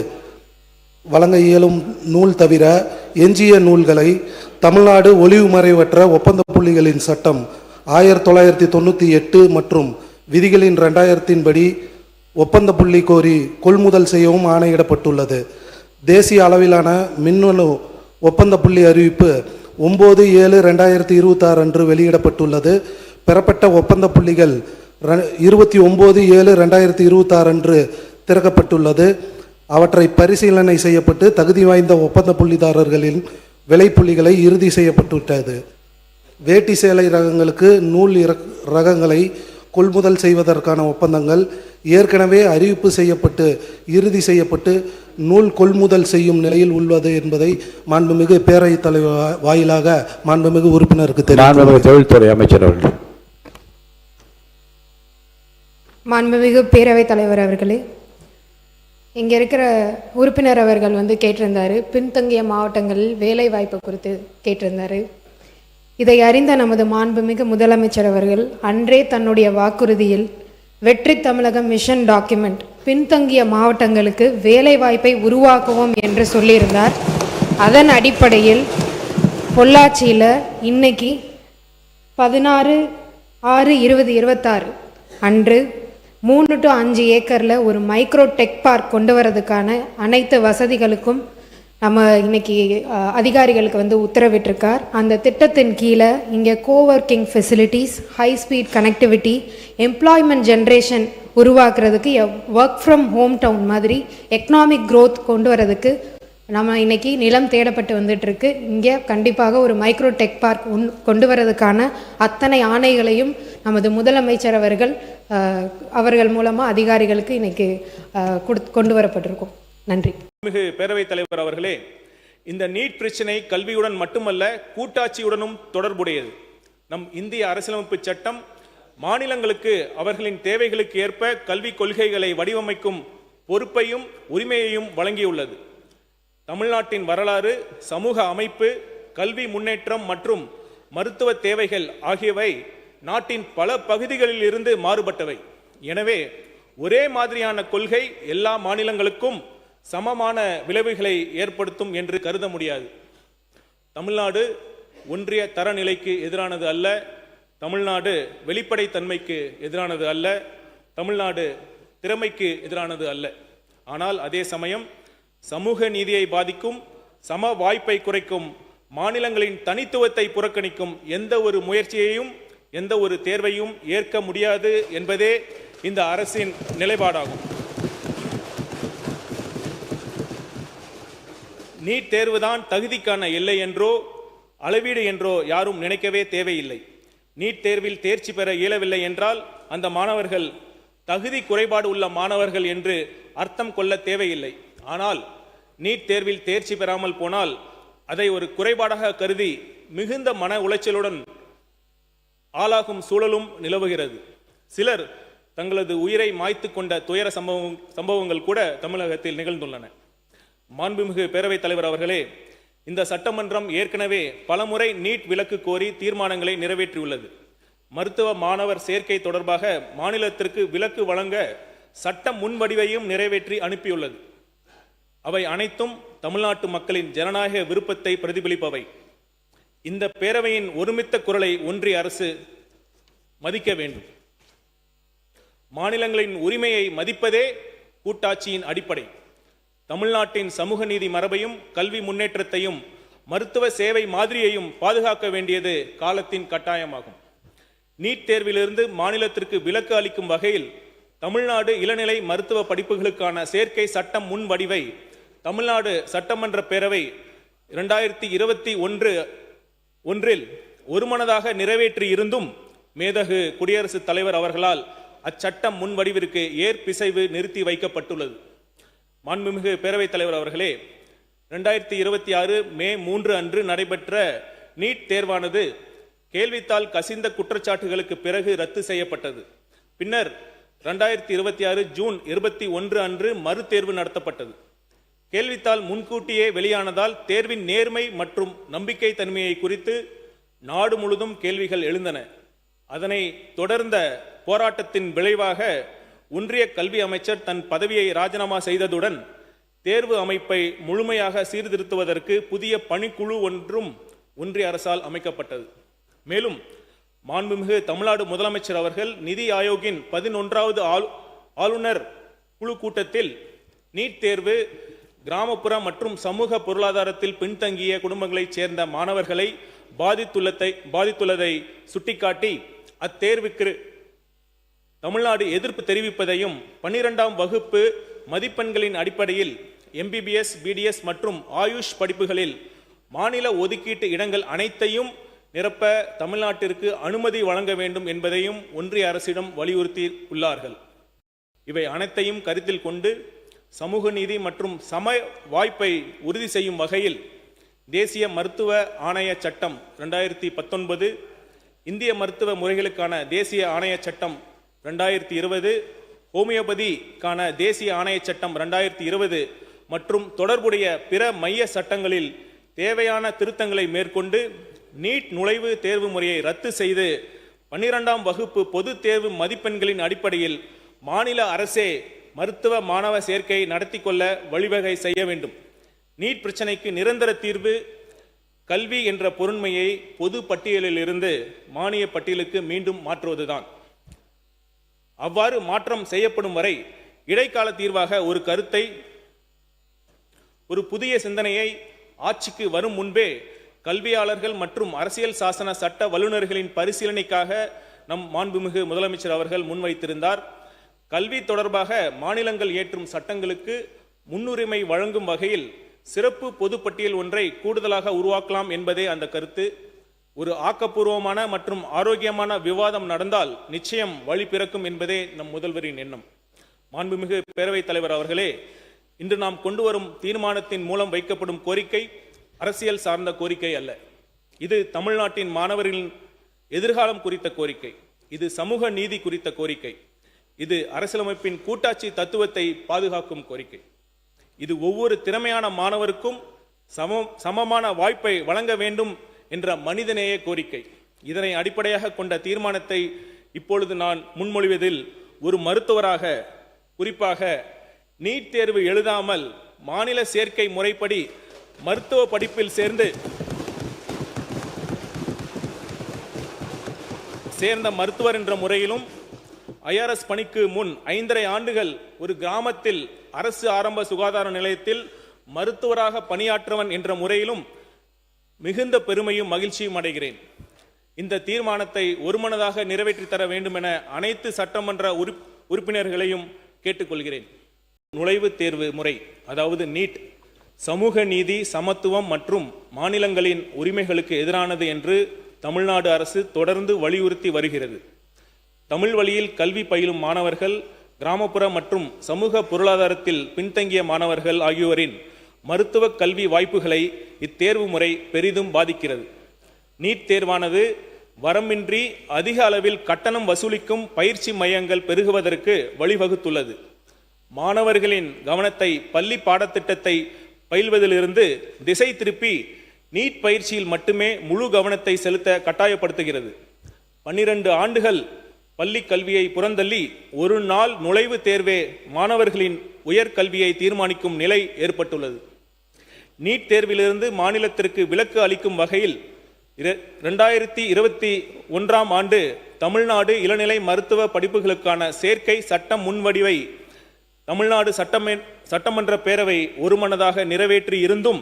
வழங்க இயலும் நூல் தவிர எஞ்சிய நூல்களை தமிழ்நாடு ஒளிவு மறைவற்ற ஒப்பந்த புள்ளிகளின் சட்டம் 1998 மற்றும் விதிகளின் 2000 படி ஒப்பந்த புள்ளி கோரி கொள்முதல் செய்யவும் ஆணையிடப்பட்டுள்ளது. தேசிய அளவிலான மின்னணு ஒப்பந்த புள்ளி அறிவிப்பு 9/7/2026 அன்று வெளியிடப்பட்டுள்ளது. பெறப்பட்ட ஒப்பந்த புள்ளிகள் 29/7/2026 அன்று திறக்கப்பட்டுள்ளது. அவற்றை பரிசீலனை செய்யப்பட்டு தகுதி வாய்ந்த ஒப்பந்த புள்ளிதாரர்களின் விலை புள்ளிகளை இறுதி செய்யப்பட்டுவிட்டது. வேட்டி சேலை ரகங்களுக்கு நூல் ரகங்களை கொள்முதல் செய்வதற்கான ஒப்பந்தங்கள் ஏற்கனவே அறிவிப்பு செய்யப்பட்டு இறுதி செய்யப்பட்டு நூல் கொள்முதல் செய்யும் நிலையில் உள்ளது என்பதை மாண்புமிகு பேரவைத் தலைவர் வாயிலாக மாண்புமிகு உறுப்பினருக்கு தெரிவித்துள்ளேன். தொழில்துறை அமைச்சர் அவர்கள். மாண்புமிகு பேரவைத் தலைவர் அவர்களே, இங்கே இருக்கிற உறுப்பினர் அவர்கள் கேட்டிருந்தார், பின்தங்கிய மாவட்டங்களில் வேலை வாய்ப்பு குறித்து கேட்டிருந்தார். இதை அறிந்த நமது மாண்புமிகு முதலமைச்சர் அவர்கள் அன்றே தன்னுடைய வாக்குறுதியில் வெற்றி தமிழகம் மிஷன் டாக்குமெண்ட் பின்தங்கிய மாவட்டங்களுக்கு வேலை வாய்ப்பை உருவாக்குவோம் என்று சொல்லியிருந்தார். அதன் அடிப்படையில் பொள்ளாச்சியில் இன்னைக்கு 16/6/2026 அன்று 3 to 5 ஏக்கரில் ஒரு மைக்ரோ டெக் பார்க் கொண்டு வரதுக்கான அனைத்து வசதிகளுக்கும் நம்ம இன்னைக்கு அதிகாரிகளுக்கு உத்தரவிட்டிருக்கார். அந்த திட்டத்தின் கீழே இங்கே coworking facilities, high speed connectivity, employment generation உருவாக்குறதுக்கு ஒர்க் ஃப்ரம் ஹோம் டவுன் மாதிரி எக்கனாமிக் க்ரோத் கொண்டு வரதுக்கு நம்ம இன்னைக்கு நிலம் தேடப்பட்டு வந்துட்டுருக்கு. இங்கே கண்டிப்பாக ஒரு மைக்ரோ டெக் பார்க் கொண்டு வரதுக்கான அத்தனை ஆணைகளையும் நமது முதலமைச்சர் அவர்கள் மூலமாக அதிகாரிகளுக்கு இன்னைக்கு கொண்டு வரப்பட்டிருக்கும். நன்றி. மிகு பேரவைத் தலைவர் அவர்களே, இந்த நீட் பிரச்சனை கல்வியுடன் மட்டுமல்ல கூட்டாட்சியுடனும் தொடர்புடையது. நம் இந்திய அரசியலமைப்பு சட்டம் மாநிலங்களுக்கு அவர்களின் தேவைகளுக்கு ஏற்ப கல்வி கொள்கைகளை வடிவமைக்கும் பொறுப்பையும் உரிமையையும் வழங்கியுள்ளது. தமிழ்நாட்டின் வரலாறு, சமூக அமைப்பு, கல்வி முன்னேற்றம் மற்றும் மருத்துவ தேவைகள் ஆகியவை நாட்டின் பல பகுதிகளில் இருந்து மாறுபட்டவை. எனவே ஒரே மாதிரியான கொள்கை எல்லா மாநிலங்களுக்கும் சமமான விளைவுகளை ஏற்படுத்தும் என்று கருத முடியாது. தமிழ்நாடு ஒன்றிய தரநிலைக்கு எதிரானது அல்ல. தமிழ்நாடு வெளிப்படைத்தன்மைக்கு எதிரானது அல்ல. தமிழ்நாடு திறமைக்கு எதிரானது அல்ல. ஆனால் அதே சமயம் சமூக நீதியை பாதிக்கும், சம வாய்ப்பை குறைக்கும், மாநிலங்களின் தனித்துவத்தை புறக்கணிக்கும் எந்த ஒரு முயற்சியையும் எந்த ஒரு தேர்வையும் ஏற்க முடியாது என்பதே இந்த அரசின் நிலைப்பாடாகும். நீட் தேர்வுதான் தகுதிக்கான எல்லை என்றோ அளவீடு என்றோ யாரும் நினைக்கவே தேவையில்லை. நீட் தேர்வில் தேர்ச்சி பெற இயலவில்லை என்றால் அந்த மாணவர்கள் தகுதி குறைபாடு உள்ள மாணவர்கள் என்று அர்த்தம் கொள்ள தேவையில்லை. ஆனால் நீட் தேர்வில் தேர்ச்சி பெறாமல் போனால் அதை ஒரு குறைபாடாக கருதி மிகுந்த மன உளைச்சலுடன் ஆளாகும் சூழலும் நிலவுகிறது. சிலர் தங்களது உயிரை மாய்த்து கொண்ட துயர சம்பவங்கள் கூட தமிழகத்தில் நிகழ்ந்துள்ளன. மாண்புமிகு பேரவைத் தலைவர் அவர்களே, இந்த சட்டமன்றம் ஏற்கனவே பலமுறை நீட் விலக்கு கோரி தீர்மானங்களை நிறைவேற்றியுள்ளது. மருத்துவ மாணவர் சேர்க்கை தொடர்பாக மாநிலத்திற்கு விலக்கு வழங்க சட்ட முன்வடிவையும் நிறைவேற்றி அனுப்பியுள்ளது. அவை அனைத்தும் தமிழ்நாட்டு மக்களின் ஜனநாயக விருப்பத்தை பிரதிபலிப்பவை. இந்த பேரவையின் ஒருமித்த குரலை ஒன்றிய அரசு மதிக்க வேண்டும். மாநிலங்களின் உரிமையை மதிப்பதே கூட்டாட்சியின் அடிப்படை. தமிழ்நாட்டின் சமூக நீதி மரபையும் கல்வி முன்னேற்றத்தையும் மருத்துவ சேவை மாதிரியையும் பாதுகாக்க வேண்டியது காலத்தின் கட்டாயமாகும். நீட் தேர்விலிருந்து மாநிலத்திற்கு விலக்கு அளிக்கும் வகையில் தமிழ்நாடு இளநிலை மருத்துவ படிப்புகளுக்கான சேர்க்கை சட்டம் முன்வடிவை தமிழ்நாடு சட்டமன்ற பேரவை 2021 ஒருமனதாக நிறைவேற்றி இருந்தும் மேதகு குடியரசுத் தலைவர் அவர்களால் அச்சட்டம் முன்வடிவிற்கு ஏற்பிசைவு நிறுத்தி வைக்கப்பட்டுள்ளது. மாண்புமிகு பேரவைத் தலைவர் அவர்களே, 2026 மே 3 அன்று நடைபெற்ற நீட் தேர்வானது கேள்வித்தாள் கசிந்த குற்றச்சாட்டுகளுக்கு பிறகு ரத்து செய்யப்பட்டது. பின்னர் 2026 ஜூன் 21 அன்று மறுதேர்வு நடத்தப்பட்டது. கேள்வித்தாள் முன்கூட்டியே வெளியானதால் தேர்வின் நேர்மை மற்றும் நம்பிக்கை தன்மையை குறித்து நாடு முழுதும் கேள்விகள் எழுந்தன. அதனை தொடர்ந்த போராட்டத்தின் விளைவாக ஒன்றிய கல்வி அமைச்சர் தன் பதவியை ராஜினாமா செய்ததுடன் தேர்வு அமைப்பை முழுமையாக சீர்திருத்துவதற்கு புதிய பணிக்குழு ஒன்றும் ஒன்றிய அரசால் அமைக்கப்பட்டது. மேலும் மாண்புமிகு தமிழ்நாடு முதலமைச்சர் அவர்கள் நிதி ஆயோக்கின் 11வது ஆளுநர் குழு கூட்டத்தில் நீட் தேர்வு கிராமப்புற மற்றும் சமூக பொருளாதாரத்தில் பின்தங்கிய குடும்பங்களைச் சேர்ந்த மாணவர்களை பாதித்துள்ளதை சுட்டிக்காட்டி அத்தேர்வுக்கு தமிழ்நாடு எதிர்ப்பு தெரிவிப்பதையும் 12ஆம் வகுப்பு மதிப்பெண்களின் அடிப்படையில் MBBS, BDS மற்றும் ஆயுஷ் படிப்புகளில் மாநில ஒதுக்கீட்டு இடங்கள் அனைத்தையும் நிரப்ப தமிழ்நாட்டிற்கு அனுமதி வழங்க வேண்டும் என்பதையும் ஒன்றிய அரசிடம் வலியுறுத்தி உள்ளார்கள். இவை அனைத்தையும் கருத்தில் கொண்டு சமூக நீதி மற்றும் சம வாய்ப்பை உறுதி செய்யும் வகையில் தேசிய மருத்துவ ஆணைய சட்டம் 2019, இந்திய மருத்துவ முறைகளுக்கான தேசிய ஆணைய சட்டம் 2020, ஹோமியோபதிக்கான தேசிய ஆணைய சட்டம் 2020 மற்றும் தொடர்புடைய பிற மைய சட்டங்களில் தேவையான திருத்தங்களை மேற்கொண்டு நீட் நுழைவு தேர்வு முறையை ரத்து செய்து 12ஆம் வகுப்பு பொதுத் தேர்வு மதிப்பெண்களின் அடிப்படையில் மாநில அரசே மருத்துவ மாணவ சேர்க்கை நடத்தி கொள்ள வழிவகை செய்ய வேண்டும். நீட் பிரச்சனைக்கு நிரந்தர தீர்வு கல்வி என்ற பொருண்மையை பொது பட்டியலில் இருந்து மானிய பட்டியலுக்கு மீண்டும் மாற்றுவதுதான். அவ்வாறு மாற்றம் செய்யப்படும் வரை இடைக்கால தீர்வாக ஒரு கருத்தை, ஒரு புதிய சிந்தனையை ஆட்சிக்கு வரும் முன்பே கல்வியாளர்கள் மற்றும் அரசியல் சாசன சட்ட வல்லுநர்களின் பரிசீலனைக்காக நம் மாண்புமிகு முதலமைச்சர் அவர்கள் முன்வைத்திருந்தார். கல்வி தொடர்பாக மாநிலங்கள் இயற்றும் சட்டங்களுக்கு முன்னுரிமை வழங்கும் வகையில் சிறப்பு பொதுப்பட்டியல் ஒன்றை கூடுதலாக உருவாக்கலாம் என்பதே அந்த கருத்து. ஒரு ஆக்கப்பூர்வமான மற்றும் ஆரோக்கியமான விவாதம் நடந்தால் நிச்சயம் வழி பிறக்கும் என்பதே நம் முதல்வரின் எண்ணம். மாண்புமிகு பேரவைத் தலைவர் அவர்களே, இன்று நாம் கொண்டு வரும் தீர்மானத்தின் மூலம் வைக்கப்படும் கோரிக்கை அரசியல் சார்ந்த கோரிக்கை அல்ல. இது தமிழ்நாட்டின் மாணவர்களின் எதிர்காலம் குறித்த கோரிக்கை. இது சமூக நீதி குறித்த கோரிக்கை. இது அரசியலமைப்பின் கூட்டாட்சி தத்துவத்தை பாதுகாக்கும் கோரிக்கை. இது ஒவ்வொரு திறமையான மாணவருக்கும் சமமான வாய்ப்பை வழங்க வேண்டும் என்ற மனிதநேய கோரிக்கை. இதனை அடிப்படையாக கொண்ட தீர்மானத்தை இப்பொழுது நான் முன்மொழிவதில் ஒரு மருத்துவராக, குறிப்பாக நீட் தேர்வு எழுதாமல் மாநில சேர்க்கை முறைப்படி மருத்துவ படிப்பில் சேர்ந்த மருத்துவர் என்ற முறையிலும், ஐஆர்எஸ் பணிக்கு முன் 5.5 ஆண்டுகள் ஒரு கிராமத்தில் அரசு ஆரம்ப சுகாதார நிலையத்தில் மருத்துவராக பணியாற்றவன் என்ற முறையிலும் மிகுந்த பெருமையும் மகிழ்ச்சியும் அடைகிறேன். இந்த தீர்மானத்தை ஒருமனதாக நிறைவேற்றி தர வேண்டும் என அனைத்து சட்டமன்ற உறுப்பினர்களையும் கேட்டுக்கொள்கிறேன். நுழைவுத் தேர்வு முறை, அதாவது நீட், சமூக நீதி, சமத்துவம் மற்றும் மாநிலங்களின் உரிமைகளுக்கு எதிரானது என்று தமிழ்நாடு அரசு தொடர்ந்து வலியுறுத்தி வருகிறது. தமிழ் வழியில் கல்வி பயிலும் மாணவர்கள், கிராமப்புற மற்றும் சமூக பொருளாதாரத்தில் பின்தங்கிய மாணவர்கள் ஆகியோரின் மருத்துவ கல்வி வாய்ப்புகளை இத்தேர்வு முறை பெரிதும் பாதிக்கிறது. நீட் தேர்வானது வரம்பின்றி அதிக அளவில் கட்டணம் வசூலிக்கும் பயிற்சி மையங்கள் பெருகுவதற்கு வழிவகுத்துள்ளது. மாணவர்களின் கவனத்தை பள்ளி பாடத்திட்டத்தை பயில்வதிலிருந்து திசை திருப்பி நீட் பயிற்சியில் மட்டுமே முழு கவனத்தை செலுத்த கட்டாயப்படுத்துகிறது. 12 ஆண்டுகள் பள்ளி கல்வியை புறந்தள்ளி ஒரு நாள் நுழைவு தேர்வே மாணவர்களின் உயர்கல்வியை தீர்மானிக்கும் நிலை ஏற்பட்டுள்ளது. நீட் தேர்விலிருந்து மாநிலத்திற்கு விலக்கு அளிக்கும் வகையில் 2021ஆம் ஆண்டு தமிழ்நாடு இளநிலை மருத்துவ படிப்புகளுக்கான சேர்க்கை சட்ட முன்வடிவை தமிழ்நாடு சட்டமன்ற பேரவை ஒருமனதாக நிறைவேற்றி இருந்தும்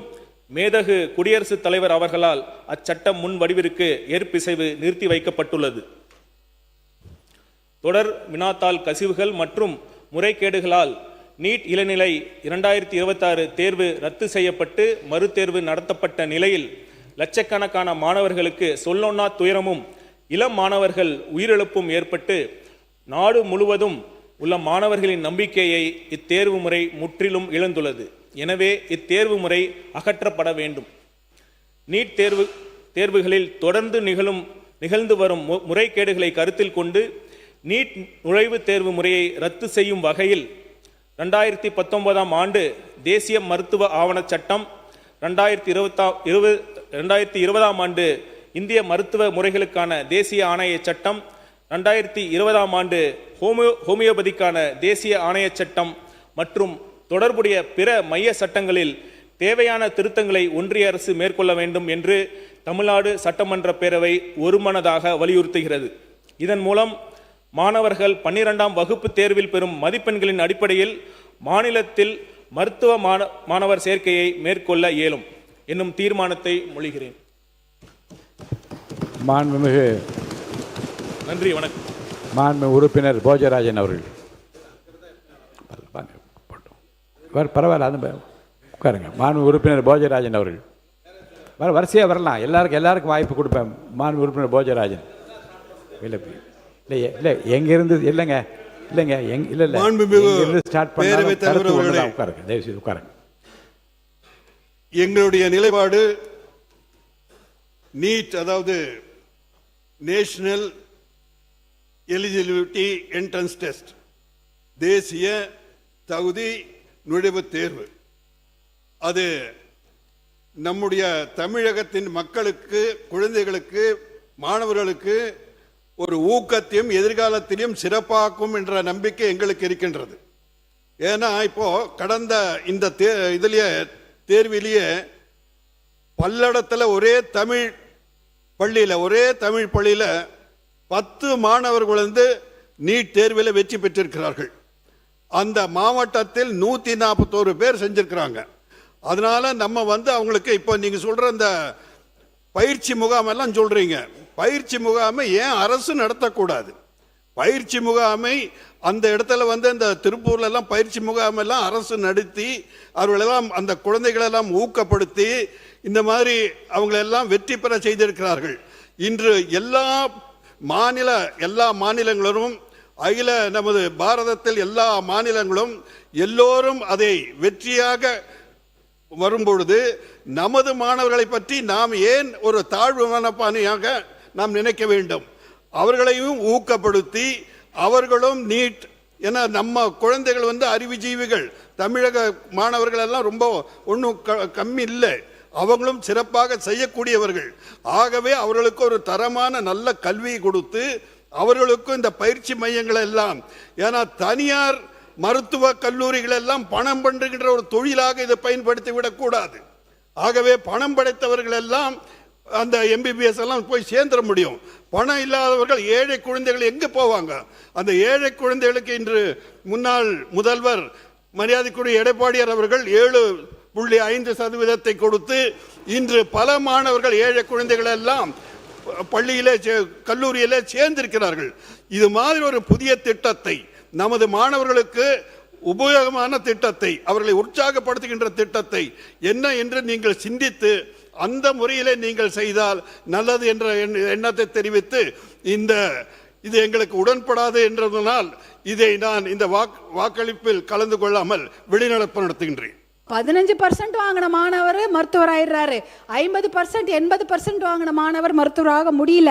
மேதகு குடியரசுத் தலைவர் அவர்களால் அச்சட்ட முன்வடிவிற்கு ஏற்பிசைவு நிறுத்தி வைக்கப்பட்டுள்ளது. தொடர் வினாத்தாள் கசிவுகள் மற்றும் முறைகேடுகளால் நீட் இளநிலை 2026 தேர்வு ரத்து செய்யப்பட்டு மறுதேர்வு நடத்தப்பட்ட நிலையில் லட்சக்கணக்கான மாணவர்களுக்கு சொல்லொன்னா துயரமும் இளம் மாணவர்கள் உயிரிழப்பும் ஏற்பட்டு நாடு முழுவதும் உள்ள மாணவர்களின் நம்பிக்கையை இத்தேர்வு முறை முற்றிலும் இழந்துள்ளது. எனவே இத்தேர்வு முறை அகற்றப்பட வேண்டும். நீட் தேர்வுகளில் தொடர்ந்து நிகழ்ந்து வரும் முறைகேடுகளை கருத்தில் கொண்டு நீட் நுழைவுத் தேர்வு முறையை ரத்து செய்யும் வகையில் 2019ஆம் ஆண்டு தேசிய மருத்துவ ஆவணச் சட்டம், 2020ஆம் ஆண்டு இந்திய மருத்துவ முறைகளுக்கான தேசிய ஆணைய சட்டம், 2020ஆம் ஆண்டு ஹோமியோபதிக்கான தேசிய ஆணைய சட்டம் மற்றும் தொடர்புடைய பிற மைய சட்டங்களில் தேவையான திருத்தங்களை ஒன்றிய அரசு மேற்கொள்ள வேண்டும் என்று தமிழ்நாடு சட்டமன்ற பேரவை ஒருமனதாக வலியுறுத்துகிறது. இதன் மூலம் மாணவர்கள் 12ஆம் வகுப்பு தேர்வில் பெறும் மதிப்பெண்களின் அடிப்படையில் மாநிலத்தில் மருத்துவ மாணவர் சேர்க்கையை மேற்கொள்ள இயலும் என்னும் தீர்மானத்தை மொழிகிறேன். மாண்புமிகு நன்றி, வணக்கம். மாண்புமிகு உறுப்பினர் போஜராஜன் அவர்கள். பரவாயில்ல, அது உட்காருங்க. மாண்புமிகு உறுப்பினர் போஜராஜன் அவர்கள் வரிசையாக வரலாம். எல்லாருக்கும் வாய்ப்பு கொடுப்பேன். மாண்புமிகு உறுப்பினர் போஜராஜன். இல்லை இல்லை, எங்கேருந்து இல்லைங்க, இல்லைங்க இல்லை மாண்புமிகு ஸ்டார்ட் பேரவைத் தலைவர் அவர்களே, உட்காருங்க, தயவுசெய்து உட்காருங்க. எங்களுடைய நிலைப்பாடு நீட், அதாவது நேஷனல் எலிஜிபிலிட்டி என்ட்ரன்ஸ் டெஸ்ட், தேசிய தகுதி நுழைவுத் தேர்வு, அது நம்முடைய தமிழகத்தின் மக்களுக்கு, குழந்தைகளுக்கு, மாணவர்களுக்கு ஒரு ஊக்கத்தையும் எதிர்காலத்திலையும் சிறப்பாக்கும் என்ற நம்பிக்கை எங்களுக்கு இருக்கின்றது. ஏன்னா இப்போ கடந்த இந்த இதுலயே தேர்விலேயே பல்லடத்தில் ஒரே தமிழ் பள்ளியில் 10 மாணவர்கள் வந்து நீட் தேர்வில் வெற்றி பெற்றிருக்கிறார்கள். அந்த மாவட்டத்தில் 141 பேர் செஞ்சிருக்கிறாங்க. அதனால நம்ம வந்து அவங்களுக்கு இப்போ நீங்க சொல்ற அந்த பயிற்சி முகாம் எல்லாம் சொல்றீங்க, பயிற்சி முகாமை ஏன் அரசு நடத்தக்கூடாது? பயிற்சி முகாமை அந்த இடத்துல வந்து இந்த திருப்பூர்ல எல்லாம் பயிற்சி முகாம் எல்லாம் அரசு நடத்தி அவர்களெல்லாம் அந்த குழந்தைகளெல்லாம் ஊக்கப்படுத்தி இந்த மாதிரி அவங்களெல்லாம் வெற்றி பெற செய்திருக்கிறார்கள். இன்று எல்லா மாநிலங்களும் அகில நமது பாரதத்தில் எல்லா மாநிலங்களும் எல்லோரும் அதை வெற்றியாக வரும்பொழுது நமது மாணவர்களை பற்றி நாம் ஏன் ஒரு தாழ்வு மனப்பானையாக நாம் நினைக்க வேண்டும்? அவர்களையும் ஊக்கப்படுத்தி அவர்களும் நீட், ஏன்னா நம்ம குழந்தைகள் வந்து அறிவுஜீவிகள், தமிழக மாணவர்கள் எல்லாம் ரொம்ப ஒன்றும் கம்மி இல்லை, அவங்களும் சிறப்பாக செய்யக்கூடியவர்கள். ஆகவே அவர்களுக்கு ஒரு தரமான நல்ல கல்வியை கொடுத்து அவர்களுக்கும் இந்த பயிற்சி மையங்கள் எல்லாம், ஏன்னா தனியார் மருத்துவ கல்லூரிகள் எல்லாம் பணம் பண்ணுகின்ற ஒரு தொழிலாக இதை பயன்படுத்தி விடக்கூடாது. ஆகவே பணம் படைத்தவர்கள் எல்லாம் அந்த MBBS எல்லாம் போய் சேர்ந்துட முடியும். பணம் இல்லாதவர்கள், ஏழை குழந்தைகள் எங்கே போவாங்க? அந்த ஏழை குழந்தைகளுக்கு இன்று முன்னாள் முதல்வர் மரியாதைக்குரிய எடப்பாடியார் அவர்கள் 7.5% கொடுத்து இன்று பல மாணவர்கள், ஏழை குழந்தைகள் எல்லாம் பள்ளியிலே கல்லூரியிலே சேர்ந்திருக்கிறார்கள். இது மாதிரி ஒரு புதிய திட்டத்தை, நமது மாணவர்களுக்கு உபயோகமான திட்டத்தை, அவர்களை உற்சாகப்படுத்துகின்ற திட்டத்தை என்ன என்று நீங்கள் சிந்தித்து அந்த முறையிலே நீங்கள் செய்தால் நல்லது என்ற எண்ணத்தை தெரிவித்து, இது எங்களுக்கு உடன்படாது என்றதனால் இதை நான் இந்த வாக்களிப்பில் கலந்து கொள்ளாமல் வெளிநடப்பு நடத்துகின்றேன். 15% வாங்கின மாணவர் மருத்துவர் ஆயிடுறாரு, 50% 80% வாங்கின மாணவர் மருத்துவராக முடியல.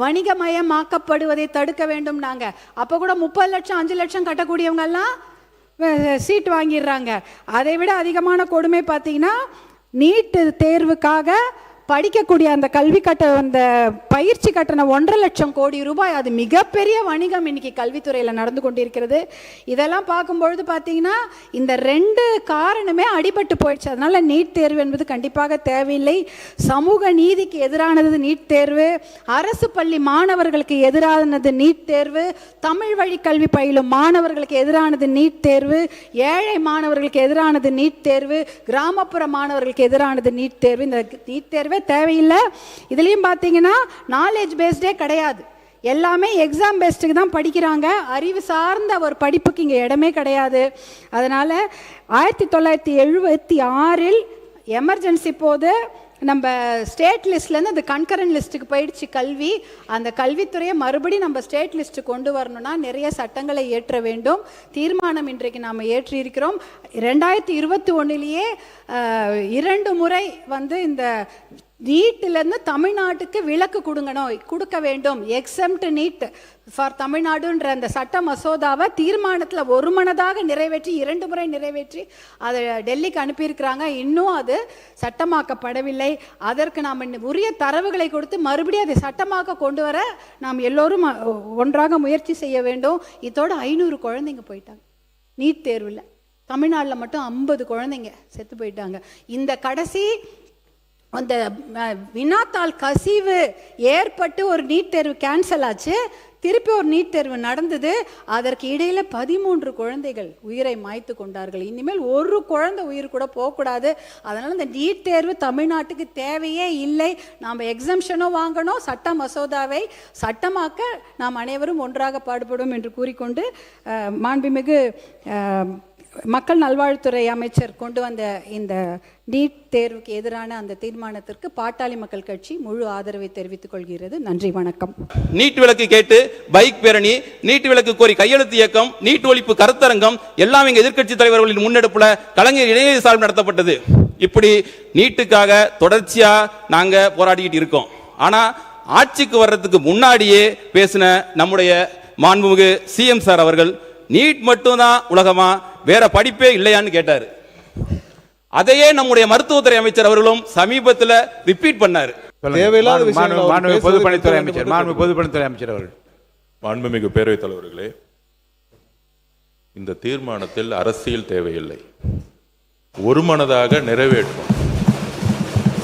வணிகமயமாக்கப்படுவதை தடுக்க வேண்டும். நாங்க அப்ப கூட 30 லட்சம் 5 லட்சம் கட்டக்கூடியவங்க எல்லாம் சீட் வாங்கிடுறாங்க. அதை விட அதிகமான கொடுமை பார்த்தீங்கன்னா, நீட் தேர்வுக்காக படிக்கக்கூடிய அந்த அந்த பயிற்சி கட்டணம் 1.5 லட்சம் கோடி ரூபாய், அது மிகப்பெரிய வணிகம் இன்னைக்கு கல்வித்துறையில் நடந்து கொண்டிருக்கிறது. இதெல்லாம் பார்க்கும்பொழுது பார்த்தீங்கன்னா இந்த 2 காரணமே அடிபட்டு போயிடுச்சு. அதனால நீட் தேர்வு என்பது கண்டிப்பாக தேவையில்லை. சமூக நீதிக்கு எதிரானது நீட் தேர்வு, அரசு பள்ளி மாணவர்களுக்கு எதிரானது நீட் தேர்வு, தமிழ் வழி கல்வி பயிலும் மாணவர்களுக்கு எதிரானது நீட் தேர்வு, ஏழை மாணவர்களுக்கு எதிரானது நீட் தேர்வு, கிராமப்புற மாணவர்களுக்கு எதிரானது நீட் தேர்வு. இந்த நீட் தேர்வு தேவையில்லை. இதுலயும் பார்த்தீங்கன்னா நாலேஜ் பேஸ்டே கிடையாது, எல்லாமே எக்ஸாம் பேஸ்டுக்கு தான் படிக்கிறாங்க. அறிவு சார்ந்த ஒரு படிப்புக்கு இங்கே இடமே கிடையாது. அதனால 1976 எமர்ஜென்சி போது நம்ம ஸ்டேட் லிஸ்ட்லேருந்து அந்த கன்கரண்ட் லிஸ்ட்டுக்கு போயிடுச்சு கல்வி. அந்த கல்வித்துறையை மறுபடியும் நம்ம ஸ்டேட் லிஸ்ட்டு கொண்டு வரணும்னா நிறைய சட்டங்களை ஏற்ற வேண்டும். தீர்மானம் இன்றைக்கு நாம் ஏற்றியிருக்கிறோம். 2021 2 முறை வந்து இந்த நீட்டிலேருந்து தமிழ்நாட்டுக்கு விலக்கு கொடுக்க வேண்டும். எக்ஸம்ட் நீட் ஃபார் தமிழ்நாடுன்ற அந்த சட்ட மசோதாவை தீர்மானத்தில் ஒருமனதாக நிறைவேற்றி 2 முறை நிறைவேற்றி அதை டெல்லிக்கு அனுப்பியிருக்கிறாங்க. இன்னும் அது சட்டமாக்கப்படவில்லை. அதற்கு நாம் உரிய தரவுகளை கொடுத்து மறுபடியும் அதை சட்டமாக்க கொண்டு வர நாம் எல்லோரும் ஒன்றாக முயற்சி செய்ய வேண்டும். இதோட 500 குழந்தைங்க போயிட்டாங்க நீட் தேர்வில். தமிழ்நாட்டில் மட்டும் 50 குழந்தைங்க செத்து போயிட்டாங்க. இந்த கடைசி அந்த வினாத்தாள் கசிவு ஏற்பட்டு ஒரு நீட் தேர்வு கேன்சல் ஆச்சு, திருப்பி ஒரு நீட் தேர்வு நடந்தது. அதற்கு இடையில 13 குழந்தைகள் உயிரை மாய்த்து கொண்டார்கள். இனிமேல் ஒரு குழந்தை உயிர் கூட போகக்கூடாது. அதனால இந்த நீட் தேர்வு தமிழ்நாட்டுக்கு தேவையே இல்லை. நாம் எக்ஸம்ஷனும் வாங்கணும், சட்ட மசோதாவை சட்டமாக்க நாம் அனைவரும் ஒன்றாக பாடுபடும் என்று கூறிக்கொண்டு மாண்புமிகு மக்கள் நல்வாழ்வுத்துறை அமைச்சர் கொண்டு வந்த இந்த நீட் தேர்வுக்கு எதிரான அந்த தீர்மானத்திற்கு பாட்டாளி மக்கள் கட்சி முழு ஆதரவை தெரிவித்துக் கொள்கிறது. நன்றி, வணக்கம். நீட் விலக்கு கேட்டு பைக் பேரணி, நீட் விலக்கு கோரி கையெழுத்து இயக்கம், நீட் ஒழிப்பு கருத்தரங்கம் எல்லாம் எங்க எதிர்க்கட்சி தலைவர்களின் முன்னெடுப்புல கலைஞர் இணைய சார்பு நடத்தப்பட்டது. இப்படி நீட்டுக்காக தொடர்ச்சியா நாங்க போராடிக்கிட்டு இருக்கோம். ஆனா ஆட்சிக்கு வர்றதுக்கு முன்னாடியே பேசின நம்முடைய மாண்புமிகு சிஎம் சார் அவர்கள் நீட் மட்டும்தான் உலகமா, வேற படிப்பே இல்லையான்னு கேட்டாரு. அதையே நம்முடைய மருத்துவத்துறை அமைச்சர் அவர்களும் சமீபத்தில் ரிப்பீட் பண்ணாரு. தேவையில்லாத விஷயம். பொதுப்பணித்துறை அமைச்சர் அவர்கள். மாண்புமிகு பேரவைத் தலைவர்களே, இந்த தீர்மானத்தில் அரசியல் தேவையில்லை, ஒருமனதாக நிறைவேற்றும்.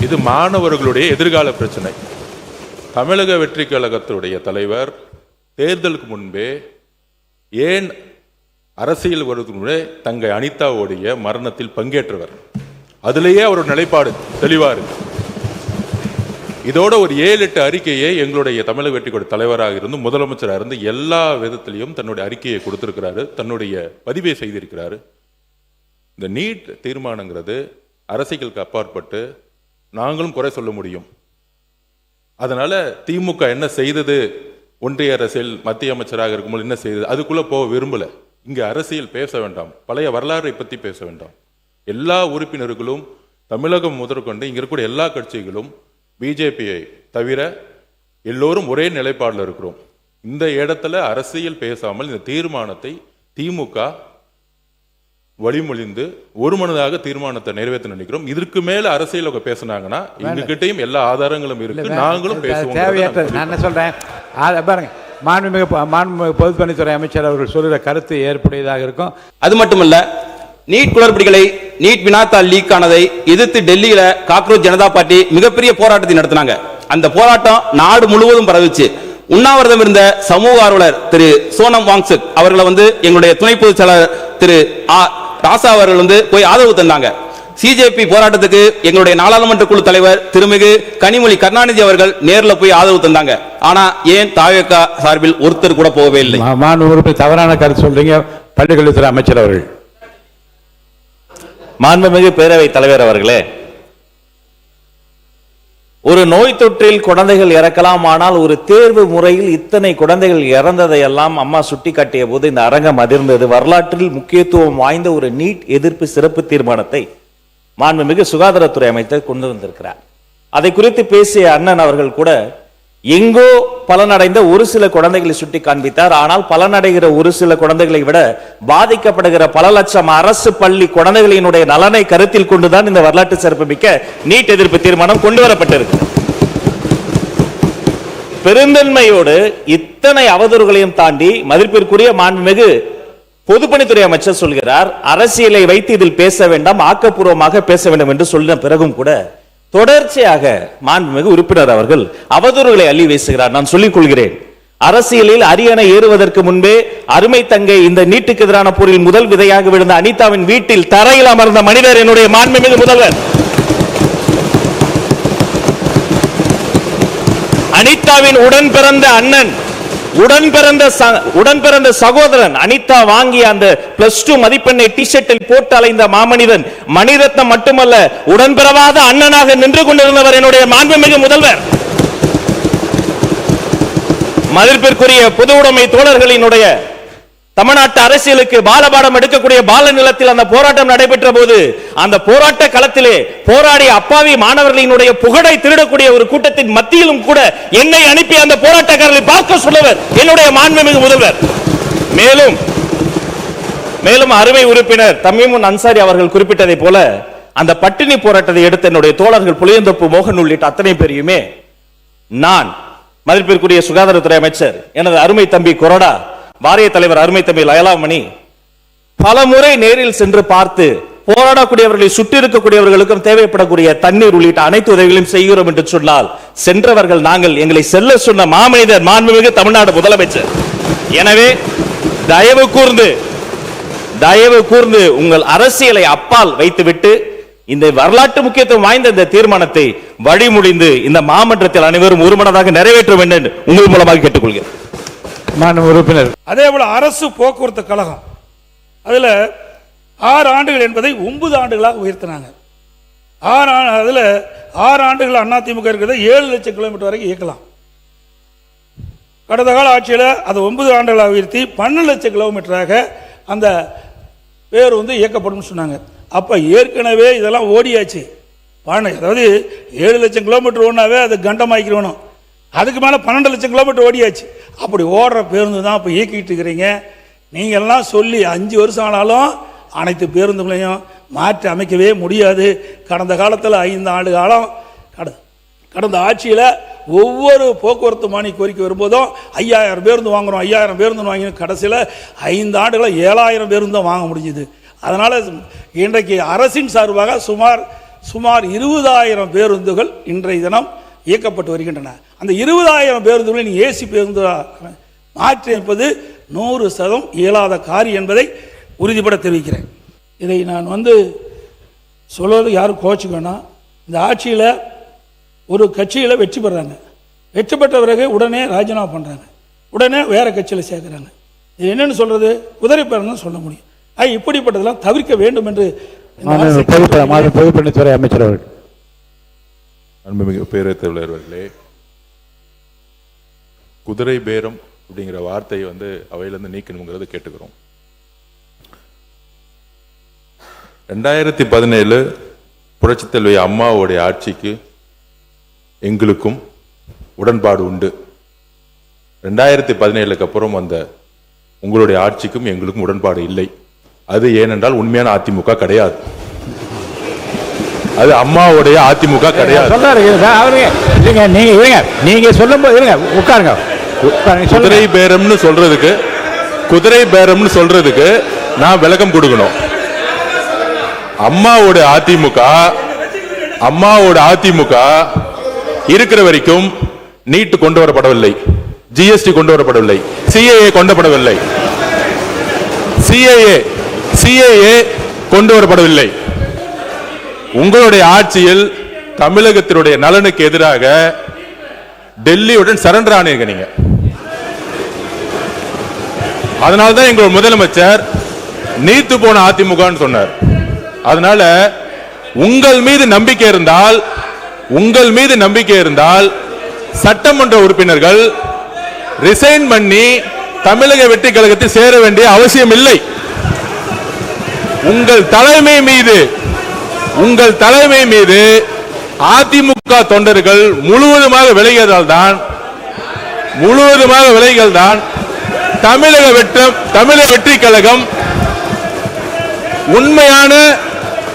இது மாணவர்களுடைய எதிர்கால பிரச்சனை. தமிழக வெற்றி கழகத்துடைய தலைவர் தேர்தலுக்கு முன்பே ஏன் அரசியல் வருவதற்கு முன்பே தங்கை அனிதாவுடைய மரணத்தில் பங்கேற்றவர். அதிலேயே அவர் நிலைப்பாடு தெளிவா இருக்கு. இதோட ஒரு 7-8 அறிக்கையை எங்களுடைய தமிழக வெற்றி கழக தலைவராக இருந்து முதலமைச்சராக இருந்து எல்லா விதத்திலையும் தன்னுடைய அறிக்கையை கொடுத்திருக்கிறாரு, தன்னுடைய பதிவை செய்திருக்கிறாரு. இந்த நீட் தீர்மானங்கிறது அரசியலுக்கு அப்பாற்பட்டு நாங்களும் குறை சொல்ல முடியும். அதனால திமுக என்ன செய்தது, ஒன்றிய அரசியல் மத்திய அமைச்சராக இருக்கும்போது என்ன செய்தது, அதுக்குள்ள போக விரும்பல. இங்க அரசியல் பேச வேண்டாம், பழைய வரலாறை பற்றி பேச வேண்டாம். எல்லா உறுப்பினர்களும் தமிழகம் முதற்கொண்டு இங்க இருக்கக்கூடிய எல்லா கட்சிகளும் பிஜேபியை தவிர எல்லோரும் ஒரே நிலைப்பாடில் இருக்கிறோம். இந்த இடத்துல அரசியல் பேசாமல் இந்த தீர்மானத்தை திமுக வழிமொழிந்து ஒருமனதாக தீர்மானத்தை நிறைவேற்ற நினைக்கிறோம். இதற்கு மேல அரசியல் பேசினாங்கன்னா எங்ககிட்டயும் எல்லா ஆதாரங்களும் இருக்கு, நாங்களும் பேசுவோம். நான் என்ன சொல்றேன் பாருங்க, மாண்புமிகு பொதுப்பணித்துறை அமைச்சர் அவர்கள் சொல்லுற கருத்து ஏற்புடையதாக இருக்கும். அது மட்டுமல்ல, நீட் குளறுபடிகளை, நீட் வினாத்தாள் லீக் ஆனதை எதிர்த்து டெல்லியில காக்ரோச் ஜனதா பார்ட்டி மிகப்பெரிய போராட்டத்தை நடத்தினாங்க. அந்த போராட்டம் நாடு முழுவதும் பரவிச்சு. உண்ணாவிரதம் இருந்த சமூக ஆர்வலர் திரு சோனம் வாங்சுக் அவர்களை எங்களுடைய துணை பொதுச் செயலாளர் திரு ராசா அவர்கள் போய் ஆதரவு தந்தாங்க. சிஜேபி போராட்டத்துக்கு எங்களுடைய நாடாளுமன்ற குழு தலைவர் திருமிகு கனிமொழி கருணாநிதி அவர்கள் நேரில் போய் ஆதரவு தந்தாங்க. ஆனா ஏன் தாவேக சார்பில் ஒருத்தர் கூட போகவே இல்லை? தவறான கருத்து சொல்றீங்க. பள்ளிக்கல்வித்துறை அமைச்சர் அவர்கள். மாண்புமிகு பேரவைத் தலைவர் அவர்களே, ஒரு நோய் தொற்றில் குழந்தைகள் இறக்கலாம், ஆனால் ஒரு தேர்வு முறையில் இத்தனை குழந்தைகள் இறந்ததை எல்லாம் அம்மா சுட்டி காட்டிய போது இந்த அரங்கம் அதிர்ந்தது. வரலாற்றில் முக்கியத்துவம் வாய்ந்த ஒரு நீட் எதிர்ப்பு சிறப்பு தீர்மானத்தை மாண்புமிகு சுகாதாரத்துறை அமைச்சர் கொண்டு வந்திருக்கிறார். அதை குறித்து பேசிய அண்ணன் அவர்கள் கூட எங்கோ பலனடைந்த ஒரு சில குழந்தைகளை சுட்டி காண்பித்தார். ஆனால் பலனடைகிற ஒரு சில குழந்தைகளை விட பாதிக்கப்படுகிற பல லட்சம் அரசு பள்ளி குழந்தைகளினுடைய நலனை கருத்தில் கொண்டுதான் இந்த வரலாற்று சிறப்புமிக்க நீட் எதிர்ப்பு தீர்மானம் கொண்டு வரப்பட்டிருக்கு. பெருந்தன்மையோடு இத்தனை அவதூறுகளையும் தாண்டி மதிப்பிற்குரிய மாண்புமிகு பொதுப்பணித்துறை அமைச்சர் சொல்கிறார், அரசியலை வைத்து இதில் பேச வேண்டாம், ஆக்கப்பூர்வமாக பேச வேண்டும் என்று சொல்லின பிறகும் கூட தொடர்ச்சியாக மாண்புமிகு உறுப்பினர் அவர்கள் அவதூறுகளை அள்ளி வீசுகிறார். நான் சொல்லிக் கொள்கிறேன், அரசியலில் அரியணை ஏறுவதற்கு முன்பே அருமை தங்கை இந்த நீட்டுக்கு எதிரான போரில் முதல் விதையாக விழுந்த அனிதாவின் வீட்டில் தரையில் அமர்ந்த மனிதர் என்னுடைய மாண்புமிகு முதல்வர். அனிதாவின் உடன் பிறந்த அண்ணன், உடன் பிறந்த சகோதரன், அனிதா வாங்கிய அந்த +2 மதிப்பெண்ணை டி-ஷர்ட்டில் போட்டு அலைந்த மாமனிதன், மணிரத்னம் மட்டுமல்ல உடன்பிறவாத அண்ணனாக நின்று கொண்டிருந்தவர் என்னுடைய மாண்புமிகு முதல்வர். மதிப்பிற்குரிய பொது உடைமை தோழர்களினுடைய தமிழ்நாட்டு அரசியலுக்கு பாலபாடம் எடுக்கக்கூடிய பால நிலத்தில் அந்த போராட்டம் நடைபெற்ற போது அந்த போராட்ட களத்திலே போராடிய அப்பாவி மாணவர்களினுடைய புகழை திருடக்கூடிய ஒரு கூட்டத்தின் மத்தியிலும் கூட என்னை அனுப்பி அந்த போராட்டக்காரர்களை பார்க்க சொல்லவர் என்னுடைய மாண்புமிகு முதல்வர். மேலும் அருமை உறுப்பினர் தமீமுன் அன்சாரி அவர்கள் குறிப்பிட்டதை போல அந்த பட்டினி போராட்டத்தை எடுத்த என்னுடைய தோழர்கள் புளியந்தோப்பு மோகன் உள்ளிட்ட அத்தனை பேரையுமே நான் மதிப்பிற்குரிய சுகாதாரத்துறை அமைச்சர் எனது அருமை தம்பி கொரடா, வாரிய தலைவர் அருமை தம்பி லயலாமணி பல முறை நேரில் சென்று பார்த்து போராடக்கூடியவர்களை சுற்றி இருக்கக்கூடியவர்களுக்கும் தேவைப்படக்கூடிய தண்ணீர் உள்ளிட்ட அனைத்து உதவிகளையும் செய்கிறோம் என்று சொன்னால் சென்றவர்கள் நாங்கள், எங்களை செல்ல சொன்ன மாமனிதர் மாண்புமிகு தமிழ்நாடு முதலமைச்சர். எனவே தயவு கூர்ந்து உங்கள் அரசியலை அப்பால் வைத்துவிட்டு இந்த வரலாற்று முக்கியத்துவம் வாய்ந்த இந்த தீர்மானத்தை வழிமொழிந்து இந்த மாமன்றத்தில் அனைவரும் ஒருமனதாக நிறைவேற்ற வேண்டும் என்று உங்கள் மூலமாக கேட்டுக்கொள்கிறேன். அதே போல அரசு போக்குவரத்து கழகம், அதுல 6 ஆண்டுகள் என்பதை 9 ஆண்டுகளாக உயர்த்தினாங்க. 6 ஆண்டுகள் அதிமுக இருக்கிறத 7 லட்சம் கிலோமீட்டர் வரைக்கும் இயக்கலாம். கடந்த கால ஆட்சியில் அதை 9 ஆண்டுகளாக உயர்த்தி 12 லட்சம் கிலோமீட்டராக அந்த பேருந்து இயக்கப்படும் சொன்னாங்க. அப்போ ஏற்கனவே இதெல்லாம் ஓடியாச்சு. அதாவது 7 லட்சம் கிலோமீட்டர் ஓடினாவே அது கண்டமாக்கிடணும். அதுக்கு மேலே 12 லட்சம் கிலோமீட்டர் ஓடியாச்சு. அப்படி ஓடுற பேருந்து தான் இப்போ இயக்கிட்டு இருக்கிறீங்க. நீங்கள்லாம் சொல்லி 5 வருஷம் ஆனாலும் அனைத்து பேருந்துகளையும் மாற்றி அமைக்கவே முடியாது. கடந்த காலத்தில் 5 ஆண்டு காலம் கடந்த ஆட்சியில் ஒவ்வொரு போக்குவரத்து மானிய கோரிக்கை வரும்போதும் 5000 பேருந்து வாங்குகிறோம், 5000 பேருந்து வாங்கி கடைசியில் 5 ஆண்டுகளில் 7000 பேருந்து தான் வாங்க முடிஞ்சுது. அதனால் இன்றைக்கு அரசின் சார்பாக சுமார் 20,000 பேருந்துகள் இன்றைய தினம் இயக்கப்பட்டு வருகின்றன. அந்த 20,000 பேருந்துகளை நீ ஏசி பேருந்து மாற்றி அமைப்பது 100% இயலாத காரியம் என்பதை உறுதிப்பட தெரிவிக்கிறேன். இதை நான் சொல்வது யாரும் கோச்சுக்கணும். இந்த ஆட்சியில் ஒரு கட்சியில் வெற்றி பெறாங்க, வெற்றி பெற்ற பிறகு உடனே ராஜினாமா பண்ணுறாங்க, உடனே வேறு கட்சியில் சேர்க்குறாங்க. இது என்னென்னு சொல்கிறது? குதிரை பேரம் சொல்ல முடியும். இப்படிப்பட்டதெல்லாம் தவிர்க்க வேண்டும் என்று பொதுப்பணித்துறை அமைச்சர் அவர்கள். அன்புமிகு பேரவைத் தலைவர் அவர்களே, குதிரை பேரம் அப்படிங்கிற வார்த்தையை அவையிலிருந்து நீக்கணுங்கிறத கேட்டுக்கிறோம். 2017 புரட்சித் தலைவி அம்மாவுடைய ஆட்சிக்கு எங்களுக்கும் உடன்பாடு உண்டு. 2017க்கு அப்புறம் வந்த உங்களுடைய ஆட்சிக்கும் எங்களுக்கும் உடன்பாடு இல்லை. அது ஏனென்றால் உண்மையான அதிமுக கிடையாது, அது அம்மாவுடைய அதிமுக கிடையாது. நீங்க சொல்லும்போது உட்காருங்க. குதிரை பேரம்னு சொல்றதுக்கு நான் விளக்கம் கொடுக்கணும். அம்மாவோட அதிமுக இருக்கிற வரைக்கும் நீட் கொண்டு வரப்படவில்லை, ஜிஎஸ்டி கொண்டு வரப்படவில்லை, சிஏஏ கொண்டப்படவில்லை, சிஏஏ கொண்டு வரப்படவில்லை. உங்களுடைய ஆட்சியில் தமிழகத்தினுடைய நலனுக்கு எதிராக டெல்லியுடன் சரண்டர் ஆனீங்க நீங்க. அதனால்தான் எங்கள் முதலமைச்சர் நீத்து போன அதிமுக சொன்னார். அதனால உங்கள் மீது நம்பிக்கை இருந்தால் சட்டமன்ற உறுப்பினர்கள் ரிசைன் பண்ணி தமிழக வெற்றி கழகத்தில் சேர வேண்டிய அவசியம் இல்லை. உங்கள் தலைமை மீது அதிமுக தொண்டர்கள் முழுவதுமாக விலகியதால் தான் தமிழக வெற்றி கழகம் உண்மையான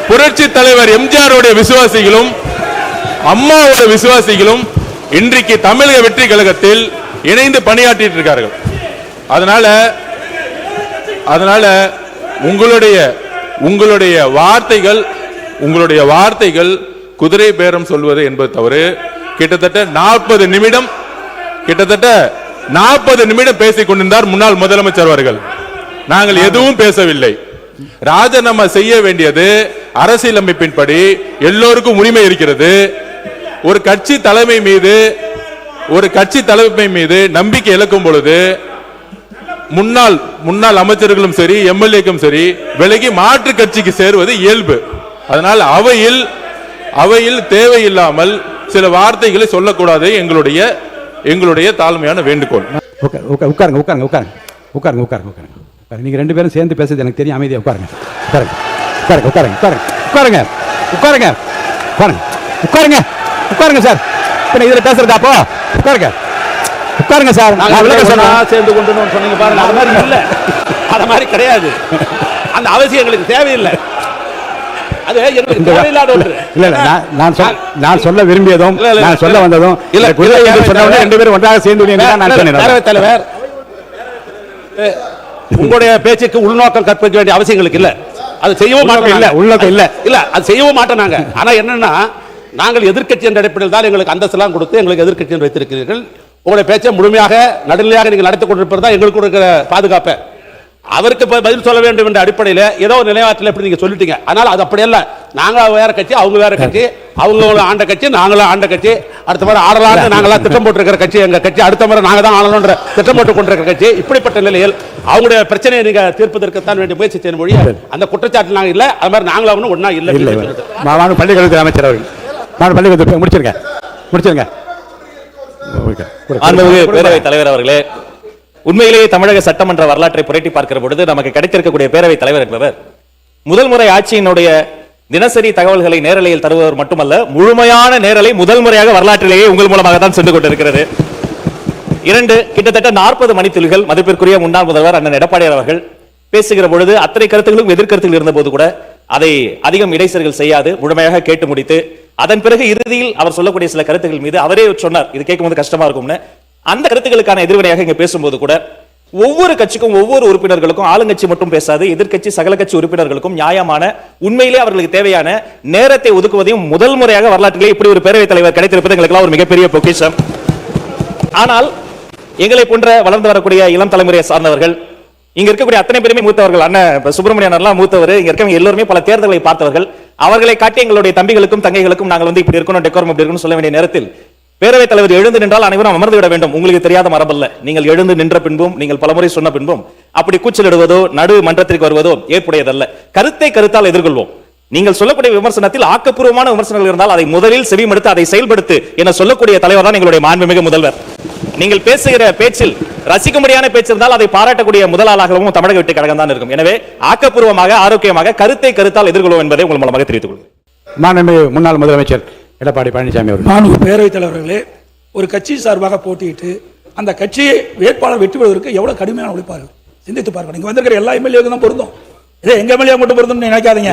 புரட்சி தலைவர் எம்ஜிஆருடைய விசுவாசிகளும் அம்மாவோட விசுவாசிகளும் இன்றைக்கு தமிழக வெற்றி கழகத்தில் இணைந்து பணியாற்றிட்டு இருக்கார்கள். அதனால உங்களுடைய வார்த்தைகள் குதிரை பேரம் சொல்வது என்பது தவறு. கிட்டத்தட்ட 40 நிமிடம் பேசிக் கொண்டிருந்தார் முன்னாள் முதலமைச்சர் அவர்கள். நாங்கள் எதுவும் பேசவில்லை. ராஜினாமா செய்ய வேண்டியது அரசியலமைப்பின்படி எல்லோருக்கும் உரிமை இருக்கிறது. ஒரு கட்சி தலைமை மீது நம்பிக்கை இழக்கும் பொழுது முன்னாள் அமைச்சர்களும் சரி எம்எல்ஏக்கும் சரி விலகி மாற்று கட்சிக்கு சேருவது இயல்பு. அதனால் அவையில் தேவையில்லாமல் சில வார்த்தைகளை சொல்லக்கூடாது எங்களுடைய தாழ்மையான வேண்டுகோள். உட்காருங்க. நீங்க 2 பேரும் சேர்ந்து பேசுறது எனக்கு தெரியும். அமைதியா உட்காருங்க. சார். இதுல பேசுறதா? அப்போ உட்காருங்க சார். சேர்ந்து கொண்டு சொன்னீங்க பாருங்க, அது மாதிரி இல்ல, அது மாதிரி கிடையாது. அந்த அவசியம் எங்களுக்கு தேவையில்லை. அது எங்களுக்கு தேவையில்லாத ஒன்று. நான் சொல்ல விரும்பியதும் நான் சொல்ல வந்ததும் இல்ல. குதிரை என்று சொன்னவங்க 2 பேரும் ஒன்றாக சேர்ந்து பேரவைத் தலைவர், உங்களுடைய பேச்சுக்கு உள்நோக்கம் கற்பிக்க வேண்டிய அவசியங்களுக்கு இல்ல. அது செய்யவும் மாட்டோம். உள்நோக்கம் இல்ல. அது செய்யவும் மாட்டோம் நாங்க. ஆனா என்னன்னா, நாங்கள் எதிர்க்கட்சி என்ற அடிப்படையில் தான் எங்களுக்கு அந்தஸ்தெல்லாம் கொடுத்து எங்களுக்கு எதிர்க்கட்சி என்று வைத்திருக்கிறீர்கள். உங்களுடைய பேச்சை முழுமையாக நடுநிலையாக நீங்கள் நடத்தி கொண்டிருப்பது தான் எங்களுக்கு இருக்கிற பாதுகாப்பு. அவருக்கு பதில் சொல்ல வேண்டும் என்ற அடிப்படையில் ஏதோ ஒரு நிலையாற்றில் எப்படி நீங்க சொல்லிட்டீங்க. அதனால அது அப்படி அல்ல. நாங்கள் வேற கட்சி, அவங்க வேற கட்சி, அவங்க ஆண்ட கட்சி, நாங்களும் ஆண்ட கட்சி. அடுத்த முறை ஆளலாம்னு நாங்களாம் திட்டம் போட்டிருக்கிற கட்சி, எங்க கட்சி அடுத்த முறை நாங்க தான் ஆளணும்ன்ற திட்டம் போட்டு கொண்டிருக்கிற கட்சி. இப்படிப்பட்ட நிலையில் அவங்களுடைய பிரச்சனையை நீங்க தீர்ப்பதற்குத்தான் வேண்டிய முயற்சி செய்ய மொழி அந்த குற்றச்சாட்டு நாங்க இல்ல, அது மாதிரி நாங்களும் ஒன்னா இல்ல. பள்ளிக்கல்வித்துறை அமைச்சர் அவர்கள் பள்ளிக்கல்வி முடிச்சிருங்க. பேரவைத் தலைவர் அவர்களே, உண்மையிலேயே தமிழக சட்டமன்ற வரலாற்றை புரட்டி பார்க்கிற பொழுது நமக்கு கிடைத்திருக்கக்கூடிய பேரவைத் தலைவர் என்பவர் முதல் முறை ஆட்சியினுடைய தினசரி தகவல்களை நேரலையில் தருவவர் மட்டுமல்ல, முழுமையான நேரலை முதல் முறையாக வரலாற்றிலேயே உங்கள் மூலமாக தான் சென்று கொண்டிருக்கிறது. கிட்டத்தட்ட 40 மணித்துளிகள் மதிப்பிற்குரிய முன்னாள் முதல்வர் அண்ணன் எடப்பாடியார் அவர்கள் பேசுகிற பொழுது அத்தனை கருத்துகளும் எதிர்கருத்துகள் இருந்த போது கூட அதை அதிகம் இடைச்சல்கள் செய்யாது முழுமையாக கேட்டு முடித்து, அதன் பிறகு இறுதியில் அவர் சொல்லக்கூடிய சில கருத்துக்கள் மீது அவரே சொன்னார், இது கேட்கும்போது கஷ்டமா இருக்கும்னு. அந்த கருத்துக்களுக்கான எதிர்வினையாக இங்க பேசும்போது கூட ஒவ்வொரு கட்சிக்கும் ஒவ்வொரு உறுப்பினர்களுக்கும், ஆளுங்கட்சி மட்டும் பேசாது, எதிர்க்கட்சி சகல கட்சி உறுப்பினர்களுக்கும் நியாயமான உண்மையிலே அவர்களுக்கு தேவையான நேரத்தை ஒதுக்குவதையும் முதல் முறையாக வரலாற்றிலே இப்படி ஒரு பேரவைத் தலைவர் கிடைத்திருப்பது எங்களுக்கு ஒரு மிகப்பெரிய பொக்கிஷம். ஆனால் எங்களை போன்ற வளர்ந்து வரக்கூடிய இளம் தலைமுறையை சார்ந்தவர்கள், இங்க இருக்கக்கூடிய அத்தனை பேருமே மூத்தவர்கள், அண்ணன் சுப்பிரமணியன் மூத்தவர், இங்க இருக்கவங்க எல்லாருமே பல தேர்தல்களை பார்த்தவர்கள். அவர்களை காட்டி எங்களுடைய தம்பிகளுக்கும் தங்கைகளுக்கும் நாங்கள் இப்படி இருக்கணும், டெக்கோரம் இப்படி இருக்கணும் சொல்ல வேண்டிய நேரத்தில் பேரவைத் தலைவர் எழுந்து நின்றால் அனைவரும் அமர்ந்து விட வேண்டும். உங்களுக்கு தெரியாத மரபல்ல. நீங்கள் எழுந்து நின்ற பின்பும், நீங்கள் பலமுறை சொன்ன பின்பும் அப்படி கூச்சலிடுவதோ நடு மன்றத்திற்கு வருவதோ ஏற்புடையதல்ல. கருத்தை கருத்தால் எதிர்கொள்வோம். நீங்கள் சொல்லக்கூடிய விமர்சனத்தில் ஆக்கப்பூர்வமான விமர்சனங்கள் இருந்தால் அதை முதலில் செவிமடுத்து அதை செயல்படுத்து என சொல்லக்கூடிய தலைவர் தான் எங்களுடைய மாண்புமிகு முதல்வர். நீங்கள் பேசுகிற பேச்சில் ரசிக்கும்படியான பேச்சு இருந்தால் அதை பாராட்டக்கூடிய முதல் ஆளாகவும் தமிழக வெற்றி கழகம் தான் இருக்கும். எனவே ஆக்கப்பூர்வமாக, ஆரோக்கியமாக கருத்தை கருத்தால் எதிர்கொள்வோம் என்பதை உங்கள் மூலமாக தெரிவித்துக் கொள்கிறேன். மாண்புமிகு முன்னாள் முதலமைச்சர் எடப்பாடி பழனிசாமி அவர்கள். மாண்பு பேரவைத் தலைவர்களே, ஒரு கட்சி சார்பாக போட்டியிட்டு அந்த கட்சியை வேட்பாளர் வெற்றி பெறுவதற்கு எவ்வளவு கடுமையான உழைப்பார்கள் சிந்தித்து பார்க்கணும். இங்க வந்திருக்கிற எல்லா எம்எல்ஏக்கும் தான் பொருந்தும். இதே எங்க எம்எல்ஏ மட்டும் பொருந்தும் நினைக்காதீங்க,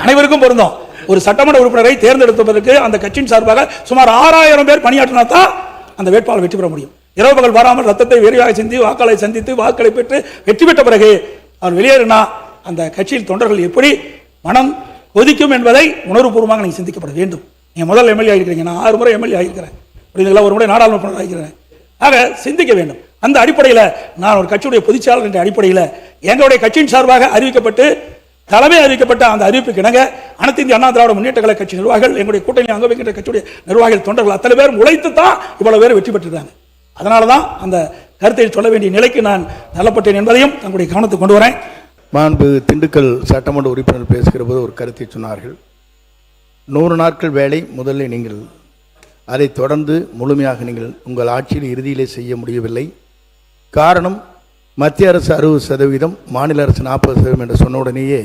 அனைவருக்கும் பொருந்தும். ஒரு சட்டமன்ற உறுப்பினரை தேர்ந்தெடுப்பதற்கு அந்த கட்சியின் சார்பாக சுமார் 6000 பேர் பணியாற்றினா தான் அந்த வேட்பாளர் வெற்றி பெற முடியும். இரவு பகல் வராமல் ரத்தத்தை வெறியாக சிந்தி வாக்களை சந்தித்து வாக்களை பெற்று வெற்றி பெற்ற பிறகு அவர் வெளியேறினா அந்த கட்சியில் தொண்டர்கள் எப்படி மனம் கொதிக்கும் என்பதை உணர்வுபூர்வமாக நீங்கள் சிந்திக்கப்பட வேண்டும். நீங்க முதல் எம்எல்ஏ ஆகிருக்கிறீங்க, நான் 6 முறை எம்எல்ஏ ஆகிருக்கிறேன், புரியுதுங்களா, ஒரு முறை நாடாளுமன்ற ஆகிக்கிறேன். ஆக சிந்திக்க வேண்டும். அந்த அடிப்படையில் நான் ஒரு கட்சியுடைய பொதுச்செயலாளர் என்ற அடிப்படையில் எங்களுடைய கட்சியின் சார்பாக அறிவிக்கப்பட்டு தலைமை அறிவிக்கப்பட்ட அந்த அறிவிப்புக்கு இணங்க அனைத்து இந்திய அண்ணா திராவிட முன்னேற்ற கழக கட்சி நிர்வாகிகள், எங்களுடைய கூட்டணி அங்க வைக்கின்ற கட்சியுடைய நிர்வாகிகள், தொண்டர்கள் அத்தனை பேரும் உழைத்து தான் இவ்வளவு பேர் வெற்றி பெற்றிருக்காங்க. அதனால தான் அந்த கருத்தை சொல்ல வேண்டிய நிலைக்கு நான் தள்ளப்பட்டேன் என்பதையும் தங்களுடைய கவனத்துக்கு கொண்டு வரேன். மாண்பு திண்டுக்கல் சட்டமன்ற உறுப்பினர் பேசுகிற போது ஒரு கருத்தை சொன்னார்கள். 100 நாட்கள் வேலை முதலில் நீங்கள் அதை தொடர்ந்து முழுமையாக நீங்கள் உங்கள் ஆட்சியில் இறுதியிலே செய்ய முடியவில்லை. காரணம், மத்திய அரசு 60%, மாநில அரசு 40% என்று சொன்ன உடனேயே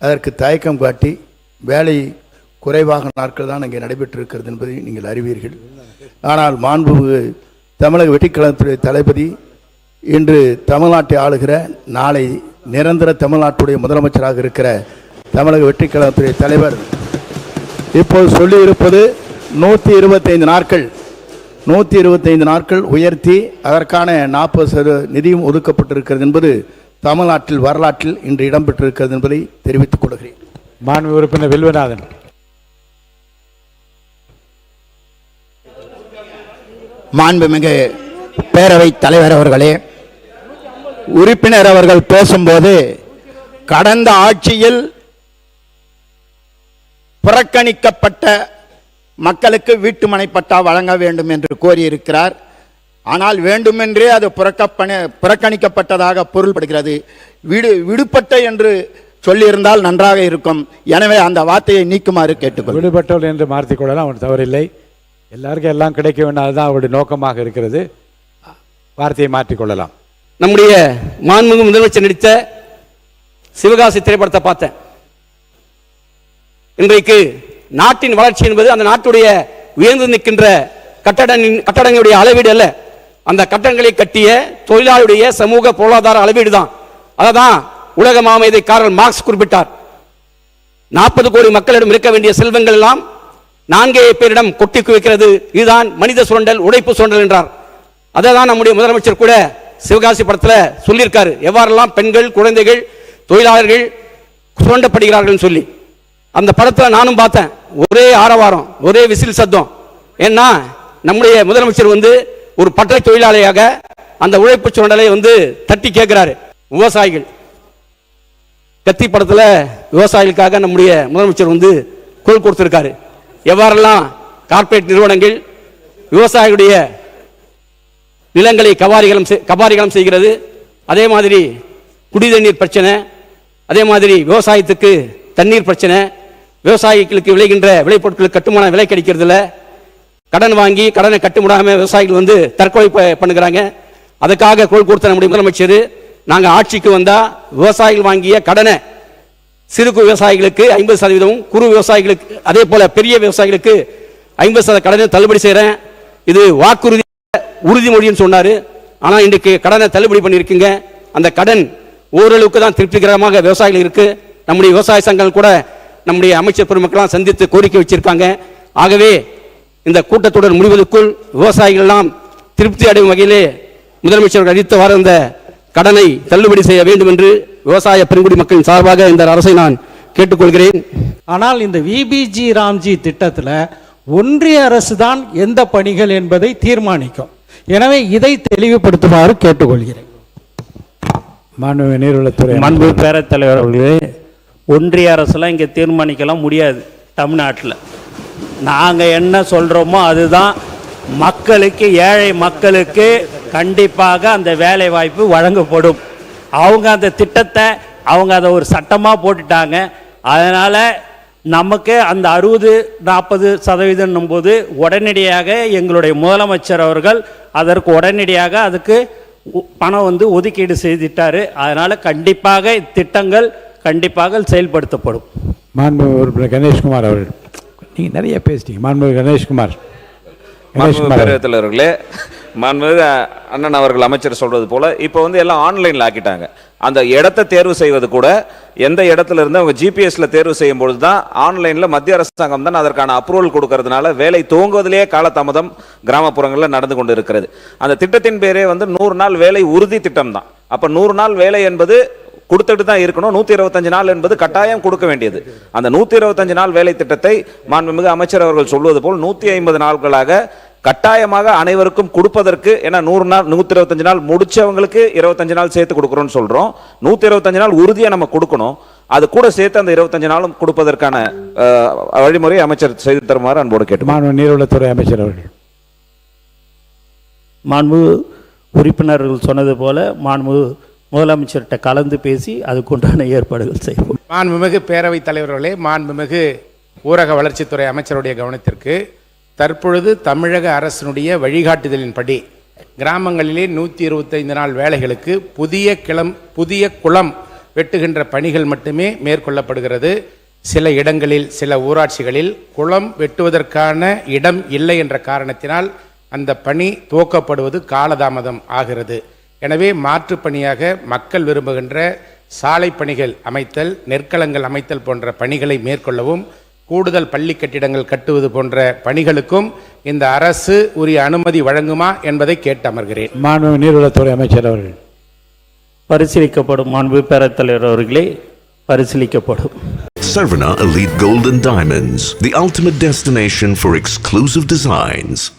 அதற்கு தயக்கம் காட்டி வேலை குறைவாக நாட்கள் தான் அங்கே நடைபெற்றிருக்கிறது என்பதை நீங்கள் அறிவீர்கள். ஆனால் மாண்பு தமிழக வெற்றிக்கழகத்துடைய தளபதி இன்று தமிழ்நாட்டை ஆளுகிற, நாளை நிரந்தர தமிழ்நாட்டுடைய முதலமைச்சராக இருக்கிற தமிழக வெற்றிக்கழகத்துடைய தலைவர் இப்போது சொல்லியிருப்பது 125 நாட்கள் 125 நாட்கள் உயர்த்தி அதற்கான 40% நிதியும் ஒதுக்கப்பட்டிருக்கிறது என்பது தமிழ்நாட்டில் வரலாற்றில் இன்று இடம்பெற்றிருக்கிறது என்பதை தெரிவித்துக் கொள்கிறேன். மாண்பு உறுப்பினர் வில்வநாதன். மாண்புமிகு பேரவைத் தலைவர் அவர்களே, உறுப்பினர் அவர்கள் பேசும்போது கடந்த ஆட்சியில் புறக்கணிக்கப்பட்ட மக்களுக்கு வீட்டுமனை பட்டா வழங்க வேண்டும் என்று கோரியிருக்கிறார். ஆனால் வேண்டுமென்றே அது புறக்கணிக்கப்பட்டதாக பொருள்படுகிறது. விடுபட்ட என்று சொல்லியிருந்தால் நன்றாக இருக்கும். எனவே அந்த வார்த்தையை நீக்குமாறு கேட்டுக்கொள். விடுபட்டவர்கள் என்று மாற்றிக்கொள்ளலாம், அவன் தவறில்லை. எல்லாருக்கும் எல்லாம் கிடைக்க வேண்டும், அதுதான் அவருடைய நோக்கமாக இருக்கிறது. வார்த்தையை மாற்றிக்கொள்ளலாம். நம்முடைய மாண்புமிகு முதலமைச்சர் நடித்த சிவகாசி திரைப்படத்தை பார்த்தேன். இன்றைக்கு நாட்டின் வளர்ச்சி என்பது அந்த நாட்டுடைய உயர்ந்து நிற்கின்ற கட்டடங்களுடைய அளவீடு அல்ல, அந்த கட்டடங்களை கட்டிய தொழிலாளருடைய சமூக பொருளாதார அளவீடு தான். அதான் உலக மாமேதை காரல் மார்க்ஸ் குறிப்பிட்டார். 40 கோடி மக்களிடம் இருக்க வேண்டிய செல்வங்கள் எல்லாம் 4 பேரிடம் கொட்டி குவிக்கிறது. இதுதான் மனித சுரண்டல், உழைப்பு சுரண்டல் என்றார். அதை தான் நம்முடைய முதலமைச்சர் கூட சிவகாசி படத்தில் சொல்லியிருக்காரு, எவ்வாறெல்லாம் பெண்கள், குழந்தைகள், தொழிலாளர்கள் சுரண்டப்படுகிறார்கள் சொல்லி. அந்த படத்தில் நானும் பார்த்தேன். ஒரே ஆரவாரம், ஒரே விசில் சத்தம். ஏன்னா நம்முடைய முதலமைச்சர் ஒரு பட்டறை தொழிலாளியாக அந்த உழைப்பு சுரண்டலை தட்டி கேட்கிறாரு. விவசாயிகள் கத்தி படத்தில் விவசாயிகளுக்காக நம்முடைய முதலமைச்சர் குரல் கொடுத்திருக்காரு. எவ்வாறெல்லாம் கார்ப்பரேட் நிறுவனங்கள் விவசாயிகளுடைய நிலங்களை கபாரிகளம் செய்கிறது. அதே மாதிரி குடிநீர் பிரச்சனை, அதே மாதிரி விவசாயத்துக்கு தண்ணீர் பிரச்சனை, விவசாயிகளுக்கு விளைகின்ற விளைபொருட்களுக்கு கட்டுமான விலை கிடைக்கிறதில்ல, கடன் வாங்கி கடனை கட்ட முடியாமல் விவசாயிகள் தற்கொலை பண்ணுகிறாங்க. அதுக்காக கோல் கொடுத்த நம்முடைய முதலமைச்சர் நாங்கள் ஆட்சிக்கு வந்தால் விவசாயிகள் வாங்கிய கடனை சிறு விவசாயிகளுக்கு 50%, குறு விவசாயிகளுக்கு அதே போல பெரிய விவசாயிகளுக்கு 50% கடனை தள்ளுபடி செய்கிறேன், இது வாக்குறுதி உறுதிமொழின்னு சொன்னார். ஆனால் இன்றைக்கு கடனை தள்ளுபடி பண்ணியிருக்கீங்க. அந்த கடன் ஓரளவுக்கு தான் திருப்திகரமாக விவசாயிகள் இருக்கு. நம்முடைய விவசாய சங்கங்கள் கூட நம்முடைய அமைச்சர் பெருமக்கெல்லாம் சந்தித்து கோரிக்கை வச்சிருக்காங்க. ஆகவே இந்த கூட்டத்தொடர் முடிவதற்குள் விவசாயிகள் எல்லாம் திருப்தி அடையும் வகையிலே முதலமைச்சர் அறிவித்தவாறு அந்த கடனை தள்ளுபடி செய்ய வேண்டும் என்று விவசாய பெருங்குடி மக்களின் சார்பாக இந்த அரசை நான் கேட்டுக்கொள்கிறேன். ஆனால் இந்த விபிஜி ராம்ஜி திட்டத்தில் ஒன்றிய அரசு தான் எந்த பணிகள் என்பதை தீர்மானிக்கும். எனவே இதை தெளிவுபடுத்துமாறு கேட்டுக்கொள்கிறேன். மாண்புமிகு நீர்வளத்துறை மாண்பு பேரவைத் தலைவர் அவர்களே, ஒன்றிய அரசுலாம் இங்கே தீர்மானிக்கலாம் முடியாது. தமிழ்நாட்டில் நாங்கள் என்ன சொல்கிறோமோ அதுதான் மக்களுக்கு, ஏழை மக்களுக்கு கண்டிப்பாக அந்த வேலை வாய்ப்பு வழங்கப்படும். அவங்க அந்த திட்டத்தை அதை ஒரு சட்டமாக போட்டுட்டாங்க. அதனால் நமக்கு அந்த 60-40% போது உடனடியாக எங்களுடைய முதலமைச்சர் அவர்கள் அதற்கு உடனடியாக அதுக்கு பணம் ஒதுக்கீடு செய்துட்டாரு. அதனால் கண்டிப்பாக இத்திட்டங்கள் கண்டிப்பாக செயல்படுத்தப்படும். மாண்பு உறுப்பினர் கணேஷ்குமார் அவர்கள், நீங்கள் நிறைய பேசிட்டீங்க. மாண்பு கணேஷ்குமார் தலைவர்களே, மாண்புமிகு அண்ணன் அவர்கள் அமைச்சர் சொல்றது போல இப்போ எல்லாம் ஆன்லைன்ல ஆக்கிட்டாங்க. அந்த இடத்தை தேர்வு செய்வது கூட எந்த இடத்துல இருந்து அவங்க ஜிபிஎஸ்ல தேர்வு செய்யும் பொழுது தான் ஆன்லைன்ல மத்திய அரசாங்கம் தான் அதற்கான அப்ரூவல் கொடுக்கறதுனால வேலை துவங்குவதிலேயே காலதாமதம் கிராமப்புறங்களில் நடந்து கொண்டு இருக்கிறது. அந்த திட்டத்தின் பேரே 100 நாள் வேலை உறுதி திட்டம் தான். அப்ப 100 நாள் வேலை என்பது கொடுத்துட்டு தான் இருக்கணும். 125 நாள் என்பது கட்டாயம் கொடுக்க வேண்டியது. அந்த 125 நாள் வேலை திட்டத்தை மாண்புமிகு அமைச்சர் அவர்கள் சொல்வது போல் 150 நாட்களாக கட்டாயமாக அனைவருக்கும் கொடுப்பதற்கு, ஏன்னா 100 நாள் 125 நாள் முடிச்சவங்களுக்கு 25 நாள் சேர்த்து கொடுக்குறோம்னு சொல்றோம். 125 நாள் உறுதியை நம்ம கொடுக்கணும். அது கூட சேர்த்து அந்த 25 நாளும் கொடுப்பதற்கான வழிமுறை அமைச்சர் செய்து தருமாறு அன்போடு கேட்டு. மாண்பு நீர்வளத்துறை அமைச்சர் அவர்கள். மாண்பு உறுப்பினர்கள் சொன்னது போல மாண்பு முதலமைச்சர்கிட்ட கலந்து பேசி அதுக்குண்டான ஏற்பாடுகள் செய்வோம். மாண்புமிகு பேரவைத் தலைவர்களே, மாண்புமிகு ஊரக வளர்ச்சித்துறை அமைச்சருடைய கவனத்திற்கு தற்பொழுது தமிழக அரசினுடைய வழிகாட்டுதலின்படி கிராமங்களிலே 125 நாள் வேலைகளுக்கு புதிய குளம் வெட்டுகின்ற பணிகள் மட்டுமே மேற்கொள்ளப்படுகிறது. சில இடங்களில், சில ஊராட்சிகளில் குளம் வெட்டுவதற்கான இடம் இல்லை என்ற காரணத்தினால் அந்த பணி துவக்கப்படுவது காலதாமதம் ஆகிறது. எனவே மாற்று பணியாக மக்கள் விரும்புகின்ற சாலை பணிகள் அமைத்தல், நெற்களங்கள் அமைத்தல் போன்ற பணிகளை மேற்கொள்ளவும், கூடுதல் பள்ளி கட்டிடங்கள் கட்டுவது போன்ற பணிகளுக்கும் இந்த அரசு உரிய அனுமதி வழங்குமா என்பதை கேட்டு அமர்கிறேன். மாண்பு நீர்வளத்துறை அமைச்சர் அவர்கள். பரிசீலிக்கப்படும். மாண்பு பேரவைத் தலைவர் அவர்களே, பரிசீலிக்கப்படும். Sarvana Elite Gold and Diamonds, the ultimate destination for exclusive designs.